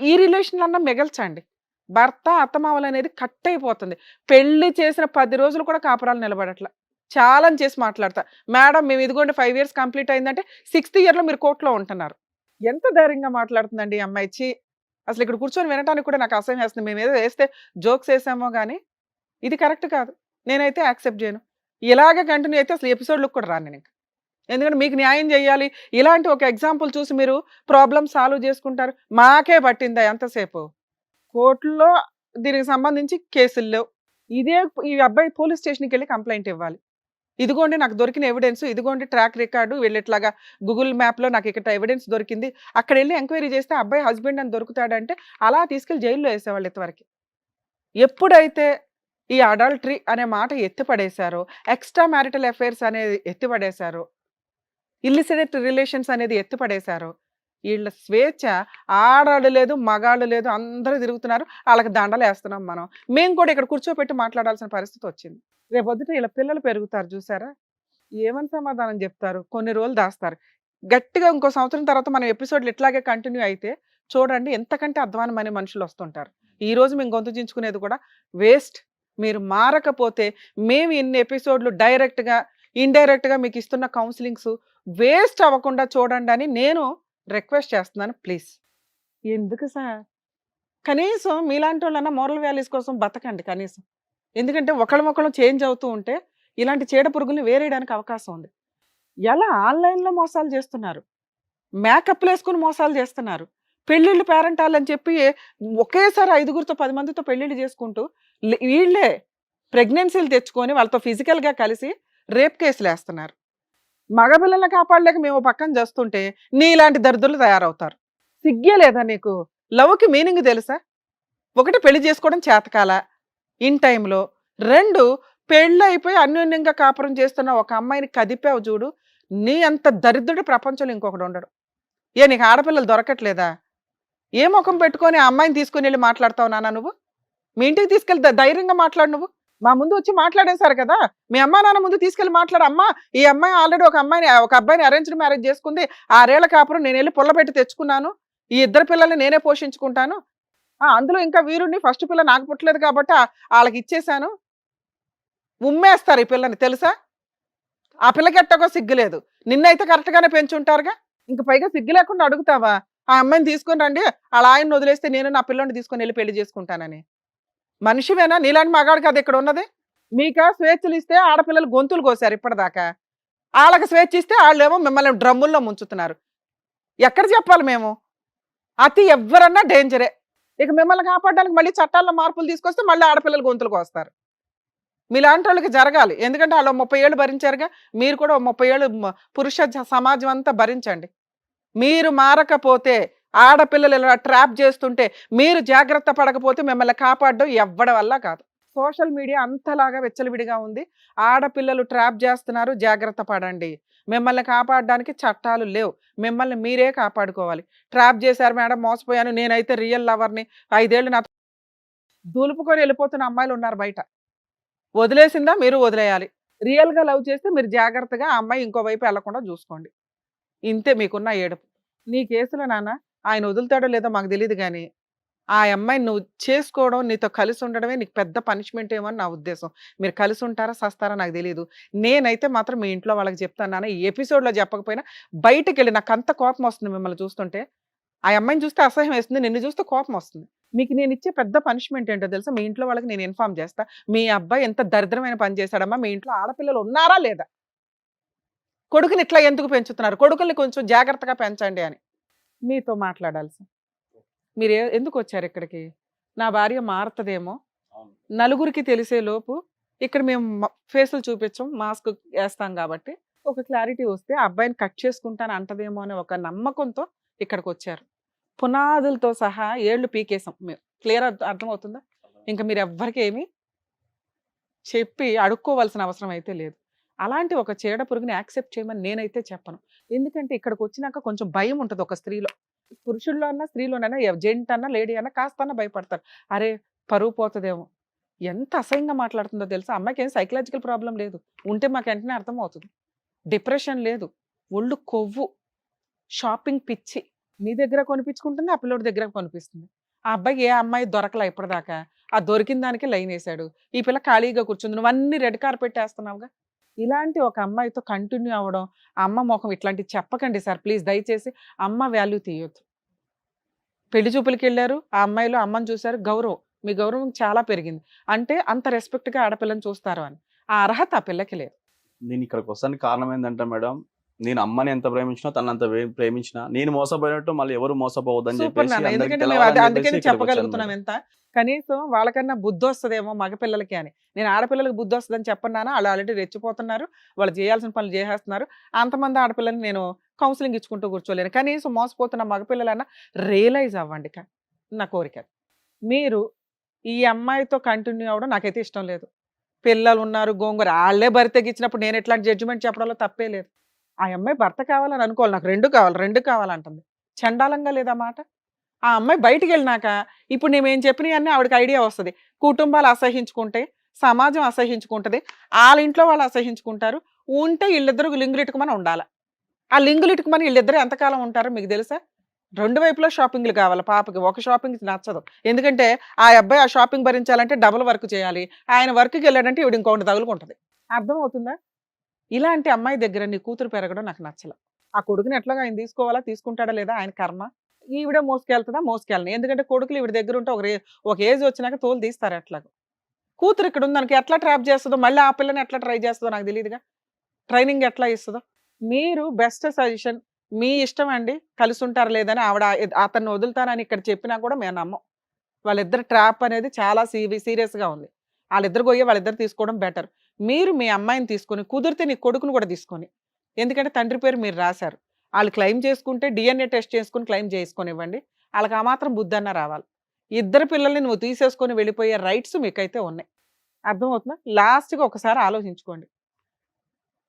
ఈ రిలేషన్ అన్నా మిగల్చండి. భర్త, అత్తమామలు అనేది కట్ అయిపోతుంది. పెళ్లి చేసిన 10 రోజులు కూడా కాపురాలు నిలబడట్ల. ఛాలెంజ్ చేసి మాట్లాడతా. మేడం మేము ఇదిగోండి 5 ఇయర్స్ కంప్లీట్ అయిందంటే 6th ఇయర్‌లో మీరు కోర్ట్‌లో ఉంటున్నారు. ఎంత ధైర్యంగా మాట్లాడుతుందండి ఈ అమ్మాయి. ఛీ! అసలు ఇక్కడ కూర్చొని వినటానికి కూడా నాకు అసహ్యం వేస్తుంది. మేమేదో వేస్తే జోక్స్ వేసామో గానీ, ఇది కరెక్ట్ కాదు. నేనైతే యాక్సెప్ట్ చేయను. ఇలాగే కంటిన్యూ అయితే అసలు ఎపిసోడ్‌లోకి కూడా రాను నేనింక. ఎందుకంటే మీకు న్యాయం చేయాలి. ఇలాంటి ఒక ఎగ్జాంపుల్ చూసి మీరు ప్రాబ్లమ్ సాల్వ్ చేసుకుంటారు. మాకే పట్టిందా ఎంతసేపు? కోర్టులో దీనికి సంబంధించి కేసులు లేవు. ఈ అబ్బాయి పోలీస్ స్టేషన్‌కెళ్ళి కంప్లెయింట్ ఇవ్వాలి. ఇదిగోండి నాకు దొరికిన ఎవిడెన్స్, ఇదిగోండి ట్రాక్ రికార్డు, వీళ్ళు ఇట్లాగా గూగుల్ మ్యాప్‌లో నాకు ఇక్కడ ఎవిడెన్స్ దొరికింది. అక్కడెళ్ళి ఎంక్వైరీ చేస్తే అబ్బాయి హస్బెండ్ అని దొరుకుతాడంటే అలా తీసుకెళ్ళి జైల్లో వేసేవాళ్ళు ఇంతవరకు. ఎప్పుడైతే ఈ అడల్టరీ అనే మాట ఎత్తిపడేశారో, ఎక్స్ట్రా మ్యారిటల్ అఫైర్స్ అనేది ఎత్తిపడేశారో, ఇల్లిసిడెంట్ రిలేషన్స్ అనేది ఎత్తిపడేశారో, వీళ్ళ స్వేచ్ఛ ఆడాడు లేదు, మగాడు లేదు, అందరూ తిరుగుతున్నారు. వాళ్ళకి దండలేస్తున్నాం మనం. మేము కూడా ఇక్కడ కూర్చోపెట్టి మాట్లాడాల్సిన పరిస్థితి వచ్చింది. రేపొద్దుట వీళ్ళ పిల్లలు పెరుగుతారు చూసారా? ఏమని సమాధానం చెప్తారు? కొన్ని రోజులు దాస్తారు. గట్టిగా ఇంకో సంవత్సరం తర్వాత మన ఎపిసోడ్లు ఇట్లాగే కంటిన్యూ అయితే చూడండి ఎంతకంటే అధ్వానమైన మనుషులు వస్తుంటారు. ఈ రోజు మేము గొంతు చించుకునేది కూడా వేస్ట్. మీరు మారకపోతే మేము ఇన్ని ఎపిసోడ్లు డైరెక్ట్‌గా, ఇండైరెక్ట్‌గా మీకు ఇస్తున్న కౌన్సిలింగ్స్ వేస్ట్ అవ్వకుండా చూడండి అని నేను రిక్వెస్ట్ చేస్తున్నాను ప్లీజ్. ఎందుకు సార్? కనీసం మీలాంటోళ్ళన్నా మోరల్ వాల్యూస్ కోసం బతకండి కనీసం. ఎందుకంటే ఒకళ్ళమొకళ్ళం చేంజ్ అవుతూ ఉంటే ఇలాంటి చీడ పురుగుల్ని వేరేయడానికి అవకాశం ఉంది. ఎలా ఆన్‌లైన్‌లో మోసాలు చేస్తున్నారు. మేకప్‌లేసుకొని మోసాలు చేస్తున్నారు. పెళ్ళిళ్ళు పేరంటాలని చెప్పి ఒకేసారి 5గురితో 10 మందితో పెళ్ళిళ్ళు చేసుకుంటూ వీళ్ళే ప్రెగ్నెన్సీలు తెచ్చుకొని వాళ్ళతో ఫిజికల్‌గా కలిసి రేప్ కేసులేస్తున్నారు. మగపిల్లల్ని కాపాడలేక మేము పక్కన చేస్తుంటే నీలాంటి దరిద్రులు తయారవుతారు. సిగ్గే లేదా నీకు? లవ్‌కి మీనింగ్ తెలుసా? 1 పెళ్లి చేసుకోవడం చేతకాల ఇన్ టైంలో. 2 పెళ్ళైపోయి అన్యోన్యంగా కాపురం చేస్తున్న ఒక అమ్మాయిని కదిపావు చూడు. నీ అంత దరిద్రుడు ప్రపంచంలో ఇంకొకడు ఉండడు. నీకు ఆడపిల్లలు దొరకట్లేదా? ఏ ముఖం పెట్టుకొని ఆ అమ్మాయిని తీసుకుని వెళ్ళి మాట్లాడతావు నాన్న నువ్వు? మీ ఇంటికి తీసుకెళ్తే ధైర్యంగా మాట్లాడు నువ్వు. మా ముందు వచ్చి మాట్లాడేశారు కదా, మీ అమ్మా నాన్న ముందు తీసుకెళ్ళి మాట్లాడు. అమ్మా ఈ అమ్మాయి ఆల్రెడీ ఒక అబ్బాయిని అరేంజ్డ్ మ్యారేజ్ చేసుకుంది. 6 ఏళ్ల కాపురం నేను వెళ్ళి పుల్లబెట్టి తెచ్చుకున్నాను. ఈ 2 పిల్లల్ని నేనే పోషించుకుంటాను. అందులో ఇంకా వీరుడిని ఫస్ట్ పిల్ల నాకు పుట్టలేదు కాబట్టి వాళ్ళకి ఇచ్చేశాను. ఉమ్మేస్తారు ఈ పిల్లని తెలుసా? ఆ పిల్లకి ఎట్టగో సిగ్గులేదు. నిన్నైతే కరెక్ట్గానే పెంచుంటారుగా. ఇంక పైగా సిగ్గు లేకుండా అడుగుతావా ఆ అమ్మాయిని తీసుకొని రండి, అలా ఆయన్ని వదిలేస్తే నేను నా పిల్లని తీసుకొని వెళ్ళి పెళ్లి చేసుకుంటానని? మనిషివేనా? నీలాంటి మగాడు కదా ఇక్కడ ఉన్నది. మీకా స్వేచ్ఛలు ఇస్తే ఆడపిల్లలు గొంతులు కోసారు ఇప్పటిదాకా. వాళ్ళకి స్వేచ్ఛ ఇస్తే వాళ్ళేమో మిమ్మల్ని డ్రమ్ముల్లో ముంచుతున్నారు. ఎక్కడ చెప్పాలి మేము? అతి ఎవ్వరన్నా డేంజరే. ఇక మిమ్మల్ని కాపాడడానికి మళ్ళీ చట్టాల్లో మార్పులు తీసుకొస్తే మళ్ళీ ఆడపిల్లలు గొంతులకు వస్తారు. మీలాంటి వాళ్ళకి జరగాలి. ఎందుకంటే వాళ్ళు 30 ఏళ్ళు భరించారుగా. మీరు కూడా 30 ఏళ్ళు పురుష సమాజం అంతా భరించండి. మీరు మారకపోతే, ఆడపిల్లలు ఇలా ట్రాప్ చేస్తుంటే మీరు జాగ్రత్త పడకపోతే మిమ్మల్ని కాపాడడం ఎవ్వడి వల్ల కాదు. సోషల్ మీడియా అంతలాగా వెచ్చలవిడిగా ఉంది. ఆడపిల్లలు ట్రాప్ చేస్తున్నారు, జాగ్రత్త పడండి. మిమ్మల్ని కాపాడడానికి చట్టాలు లేవు. మిమ్మల్ని మీరే కాపాడుకోవాలి. ట్రాప్ చేశారు మేడం, మోసపోయాను, నేనైతే రియల్ లవర్ని, 5 ఏళ్ళు నాతో దూలుపుకొని వెళ్ళిపోతున్న అమ్మాయిలు ఉన్నారు బయట. వదిలేసిందా మీరు వదిలేయాలి. రియల్గా లవ్ చేస్తే మీరు జాగ్రత్తగా ఆ అమ్మాయి ఇంకో వైపు వెళ్లకుండా చూసుకోండి. ఇంతే మీకున్న ఏడుపు. నీ కేసులో నాన్న ఆయన వదులుతాడో లేదో మాకు తెలియదు కానీ ఆ అమ్మాయిని నువ్వు చేసుకోవడం, నీతో కలిసి ఉండడమే నీకు పెద్ద పనిష్మెంట్ ఏమో అని నా ఉద్దేశం. మీరు కలిసి ఉంటారా సస్తారా నాకు తెలియదు. నేనైతే మాత్రం మీ ఇంట్లో వాళ్ళకి చెప్తాను నాన్న, ఈ ఎపిసోడ్లో చెప్పకపోయినా బయటకు వెళ్ళి నాకు అంత కోపం వస్తుంది మిమ్మల్ని చూస్తుంటే. ఆ అమ్మాయిని చూస్తే అసహ్యం వేస్తుంది, నిన్ను చూస్తే కోపం వస్తుంది. మీకు నేను ఇచ్చే పెద్ద పనిష్మెంట్ ఏంటో తెలుసా? మీ ఇంట్లో వాళ్ళకి నేను ఇన్ఫార్మ్ చేస్తా. మీ అబ్బాయి ఎంత దరిద్రమైన పని చేశాడమ్మా, మీ ఇంట్లో ఆడపిల్లలు ఉన్నారా లేదా, కొడుకుని ఇట్లా ఎందుకు పెంచుతున్నారు, కొడుకుల్ని కొంచెం జాగ్రత్తగా పెంచండి అని మీతో మాట్లాడాల్సి. మీరు ఎందుకు వచ్చారు ఇక్కడికి? నా భార్య మారుతుందేమో, నలుగురికి తెలిసే లోపు ఇక్కడ మేము ఫేసులు చూపించాం, మాస్క్ వేస్తాం కాబట్టి ఒక క్లారిటీ వస్తే అబ్బాయిని కట్ చేసుకుంటాను అంటదేమో అనే ఒక నమ్మకంతో ఇక్కడికి వచ్చారు. పునాదులతో సహా ఏళ్ళు పీకేసాం మేము. క్లియర్ అర్థమవుతుందా? ఇంకా మీరు ఎవ్వరికి ఏమీ చెప్పి అడుక్కోవాల్సిన అవసరం అయితే లేదు. అలాంటి ఒక చీడ పురుగుని యాక్సెప్ట్ చేయమని నేనైతే చెప్పను. ఎందుకంటే ఇక్కడికి వచ్చినాక కొంచెం భయం ఉంటుంది ఒక స్త్రీలో. పురుషుల్లో అన్నా స్త్రీలోనైనా జెంట్ అన్నా లేడీ అన్నా కాస్త భయపడతారు. అరే పరువు పోతుందేమో, ఎంత అసహ్యంగా మాట్లాడుతుందో తెలుసా? అమ్మాయికి ఏం సైకలాజికల్ ప్రాబ్లం లేదు, ఉంటే మాకు వెంటనే అర్థమవుతుంది. డిప్రెషన్ లేదు, ఒళ్ళు కొవ్వు, షాపింగ్ పిచ్చి. మీ దగ్గర కొనిపించుకుంటుంది, ఆ పిల్లోడి దగ్గర కొనిపిస్తుంది. ఆ అబ్బాయికి ఏ అమ్మాయి దొరకలా ఇప్పటిదాకా, ఆ దొరికిన దానికి లైన్ వేసాడు. ఈ పిల్ల ఖాళీగా కూర్చుంది, నువ్వు అన్ని రెడ్ కార్పెట్ వేస్తున్నావుగా. ఇలాంటి ఒక అమ్మాయితో కంటిన్యూ అవ్వడం, ఆ అమ్మ ముఖం ఇట్లాంటివి చెప్పకండి సార్ ప్లీజ్, దయచేసి. అమ్మ వాల్యూ తీయొద్దు. పెళ్లి చూపులకి వెళ్ళారు, ఆ అమ్మాయిలో అమ్మని చూశారు, గౌరవం, మీ గౌరవం చాలా పెరిగింది అంటే అంత రెస్పెక్ట్గా ఆడపిల్లని చూస్తారు అని. ఆ అర్హత ఆ పిల్లకి లేదు. నేను ఇక్కడికి వస్తానికి కారణం ఏంటంటే మేడం, నేను అమ్మని ఎంత ప్రేమించినా తను అంత ప్రేమించినా నేను మోసపోయినట్టు మళ్ళీ ఎవరు మోసపోవద్దని సూపర్ చెప్పేసి నాన్న, అందరికీ ఎందుకంటే మేము తెలవాలని అందుకని చెప్పేసి ఇక్కడికి వచ్చాను చెప్పగలుగుతున్నాం మేడం. ఎంత. కనీసం వాళ్ళకన్నా బుద్ధి వస్తుందేమో మగపిల్లలకి అని. నేను ఆడపిల్లలకి బుద్ధి వస్తుందని చెప్పన్నాను, వాళ్ళు ఆల్రెడీ రెచ్చిపోతున్నారు, వాళ్ళు చేయాల్సిన పనులు చేసేస్తున్నారు. అంతమంది ఆడపిల్లల్ని నేను కౌన్సిలింగ్ ఇచ్చుకుంటూ కూర్చోలేను. కనీసం మోసపోతున్న మగపిల్లలన్నా రియలైజ్ అవ్వండి నా కోరిక. మీరు ఈ అమ్మాయితో కంటిన్యూ అవ్వడం నాకైతే ఇష్టం లేదు. పిల్లలు ఉన్నారు, గోంగూర, వాళ్ళే భర్త తెగించినప్పుడు నేను ఎట్లాంటి జడ్జిమెంట్ చెప్పడంలో తప్పే లేదు. ఆ అమ్మాయి భర్త కావాలని అనుకోవాలి, నాకు రెండు కావాలంటుంది. చండాలంగా లేదా మాట? ఆ అమ్మాయి బయటికి వెళ్ళినాక ఇప్పుడు నేను చెప్పినవన్నీ ఆవిడకి ఐడియా వస్తుంది. కుటుంబాలు అసహించుకుంటే, సమాజం అసహించుకుంటుంది, వాళ్ళ ఇంట్లో వాళ్ళు అసహించుకుంటారు. ఉంటే వీళ్ళిద్దరు లింగులిట్టుకుమని ఉండాలి. ఆ లింగులిట్టుకుమని వీళ్ళిద్దరు ఎంతకాలం ఉంటారో మీకు తెలుసా? రెండు వైపులా షాపింగ్లు కావాలి పాపకి, ఒక షాపింగ్ నచ్చదు. ఎందుకంటే ఆ అబ్బాయి ఆ షాపింగ్ భరించాలంటే డబుల్ వర్క్ చేయాలి, ఆయన వర్క్కి వెళ్ళాడంటే ఈవిడ ఇంకొకటి తగులుకుంటుంది. అర్థమవుతుందా? ఇలాంటి అమ్మాయి దగ్గర నీ కూతురు పెరగడం నాకు నచ్చల. ఆ కొడుకుని ఎట్లాగా ఆయన తీసుకోవాలా, తీసుకుంటాడా లేదా ఆయన కర్మ. ఈవిడ మోసుకెళ్తుందా, మోసుకెళ్ళను. ఎందుకంటే కొడుకులు ఈవిడ దగ్గర ఉంటే ఒక ఏజ్ వచ్చినాక తోలు తీస్తారు. ఎట్లాగో కూతురు ఇక్కడ ఉంది, దానికి ఎట్లా ట్రాప్ చేస్తుందో, మళ్ళీ ఆ పిల్లని ఎట్లా ట్రై చేస్తుందో నాకు తెలియదుగా, ట్రైనింగ్ ఎట్లా ఇస్తుందో. మీరు బెస్ట్ సజెషన్, మీ ఇష్టం అండి, కలిసి ఉంటారు లేదని ఆవిడ అతన్ని వదులుతానని ఇక్కడ చెప్పినా కూడా మేము నమ్మం. వాళ్ళిద్దరు ట్రాప్ అనేది చాలా సీరియస్గా ఉంది. వాళ్ళిద్దరు పోయి వాళ్ళిద్దరు తీసుకోవడం బెటర్. మీరు మీ అమ్మాయిని తీసుకొని, కుదిరితే నీ కొడుకుని కూడా తీసుకొని, ఎందుకంటే తండ్రి పేరు మీరు రాశారు, వాళ్ళు క్లెయిమ్ చేసుకుంటే DNA టెస్ట్ చేసుకుని క్లెయిమ్ చేసుకొని ఇవ్వండి. వాళ్ళకి ఆ మాత్రం బుద్ధి అన్న రావాలి. ఇద్దరు పిల్లల్ని నువ్వు తీసేసుకొని వెళ్ళిపోయే రైట్స్ మీకైతే ఉన్నాయి. అర్థమవుతుందా? లాస్ట్గా ఒకసారి ఆలోచించుకోండి.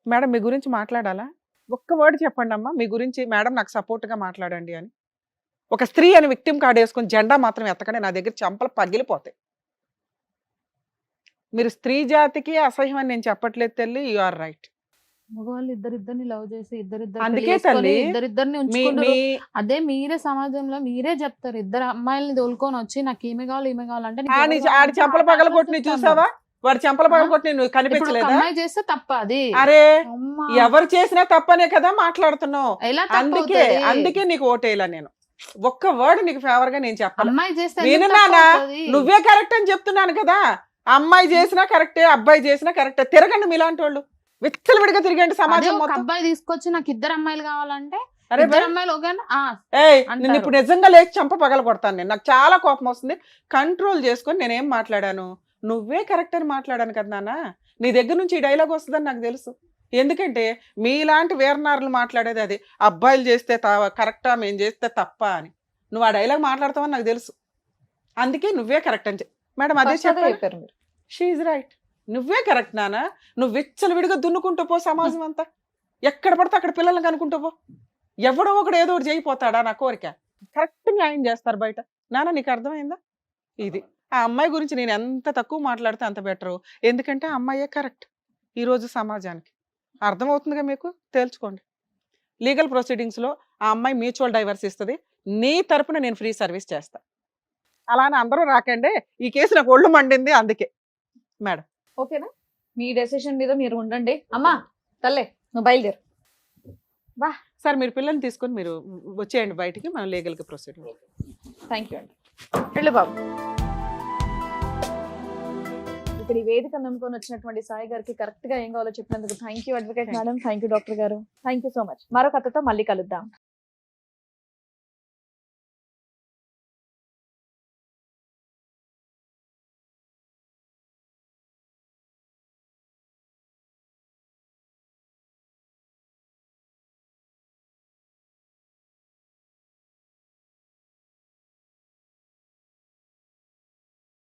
మేడం మీ గురించి మాట్లాడాలా? ఒక్క వర్డ్ చెప్పండి అమ్మా మీ గురించి, మేడం నాకు సపోర్ట్గా మాట్లాడండి అని. ఒక స్త్రీ అని విక్టిమ్ కార్డ్ వేసుకొని జెండా మాత్రం ఎత్తకండి, నా దగ్గర చెంపలు పగిలిపోతాయి. మీరు స్త్రీ జాతికి అసహ్యం అని నేను చెప్పట్లేదు తల్లి, యు ఆర్ రైట్. మగవాళ్ళు ఇద్దరిద్దరిని లవ్ చేసి అందుకే తల్లి, ఇద్దరిద్దరిని ఉంచుకుంటారు. అదే మీరే సమాజంలో మీరే చెప్తారు, ఇద్దరు అమ్మాయిల్ని తోలుకొని వచ్చి నాకు ఈమె కావాలి ఈమె కావాలంటే ఆడి చెంపల పగలగొట్టి చూసావా? వాడు చెంపల పగలగొట్టి నువ్వు కనిపించలేదా? అమ్మాయి చేస్తే తప్ప అది. అరే అమ్మా. ఎవరు చేసినా తప్పనే కదా మాట్లాడుతున్నావు. ఎలా అందుకే నీకు ఓటేలా నేను. ఒక్క వర్డ్ నీకు ఫేవర్ గా నేను చెప్పాలి. అమ్మాయి చేస్తే నేను నానా నువ్వే కరెక్ట్ అని చెప్తున్నాను కదా. అమ్మాయి చేసినా కరెక్టే, అబ్బాయి చేసినా కరెక్టే. తిరగండి మీలాంటి వాళ్ళు, విచ్చలవిడిగా తిరిగండి సమాజం మొత్తం. అబ్బాయి తీసుకొచ్చి నాకు ఇద్దరు అమ్మాయిలు కావాలంటే అరే ఇద్దరు అమ్మాయిలు నేను ఇప్పుడు నిజంగా లేచి చంప పగల కొడతాను. నేను నాకు చాలా కోపం వస్తుంది. కంట్రోల్ చేసుకొని నేనేం మాట్లాడాను, నువ్వే కరెక్ట్ అని మాట్లాడాను కదా నాన్న. నీ దగ్గర నుంచి ఈ డైలాగ్ వస్తుందని నాకు తెలుసు. ఎందుకంటే మీలాంటి వీరనారులు మాట్లాడేది అది, అబ్బాయిలు చేస్తే కరెక్టా మేము చేస్తే తప్ప అని. నువ్వు ఆ డైలాగ్ మాట్లాడతావని నాకు తెలుసు. అందుకే నువ్వే కరెక్ట్ అని మేడం అదే చెప్పారు. షీఈ్ రైట్, నువ్వే కరెక్ట్ నాన్న. నువ్వు విచ్చలవిడిగా దున్నుకుంటూ పో సమాజం అంతా, ఎక్కడ పడితే అక్కడ పిల్లల్ని కనుక్కుంటూ పో. ఎవడో ఒకడు ఏదో ఒకటి చేయిపోతాడా నా కోరిక. కరెక్ట్ న్యాయం చేస్తారు బయట. నాన్న నీకు అర్థమైందా? ఇది ఆ అమ్మాయి గురించి నేను ఎంత తక్కువ మాట్లాడితే అంత బెటరు. ఎందుకంటే ఆ అమ్మాయే కరెక్ట్ ఈరోజు సమాజానికి. అర్థమవుతుందిగా మీకు? తేల్చుకోండి. లీగల్ ప్రొసీడింగ్స్లో ఆ అమ్మాయి మ్యూచువల్ డైవర్స్ ఇస్తుంది, నీ తరపున నేను ఫ్రీ సర్వీస్ చేస్తా. అలానే అందరూ రాకండి, ఈ కేసు నాకు ఒళ్ళు మండింది అందుకే. మేడం ఓకేనా? మీ డెసిషన్ మీద మీరు ఉండండి. అమ్మా తల్లే నువ్వు బయలుదేరు. సార్ మీరు పిల్లల్ని తీసుకొని మీరు వచ్చేయండి బయటికి, మనం లీగల్గా ప్రొసీడింగ్. థ్యాంక్ యూ అండి. వెళ్ళు బాబు. ఇక్కడ ఈ వేదిక నమ్ముకొని వచ్చినటువంటి సాయి గారికి కరెక్ట్ గా ఏం కావాలో చెప్పినందుకు thank you advocate madam, thank you doctor గారు, థ్యాంక్ యూ సో మచ్. మరో కథతో మళ్ళీ కలుద్దాం.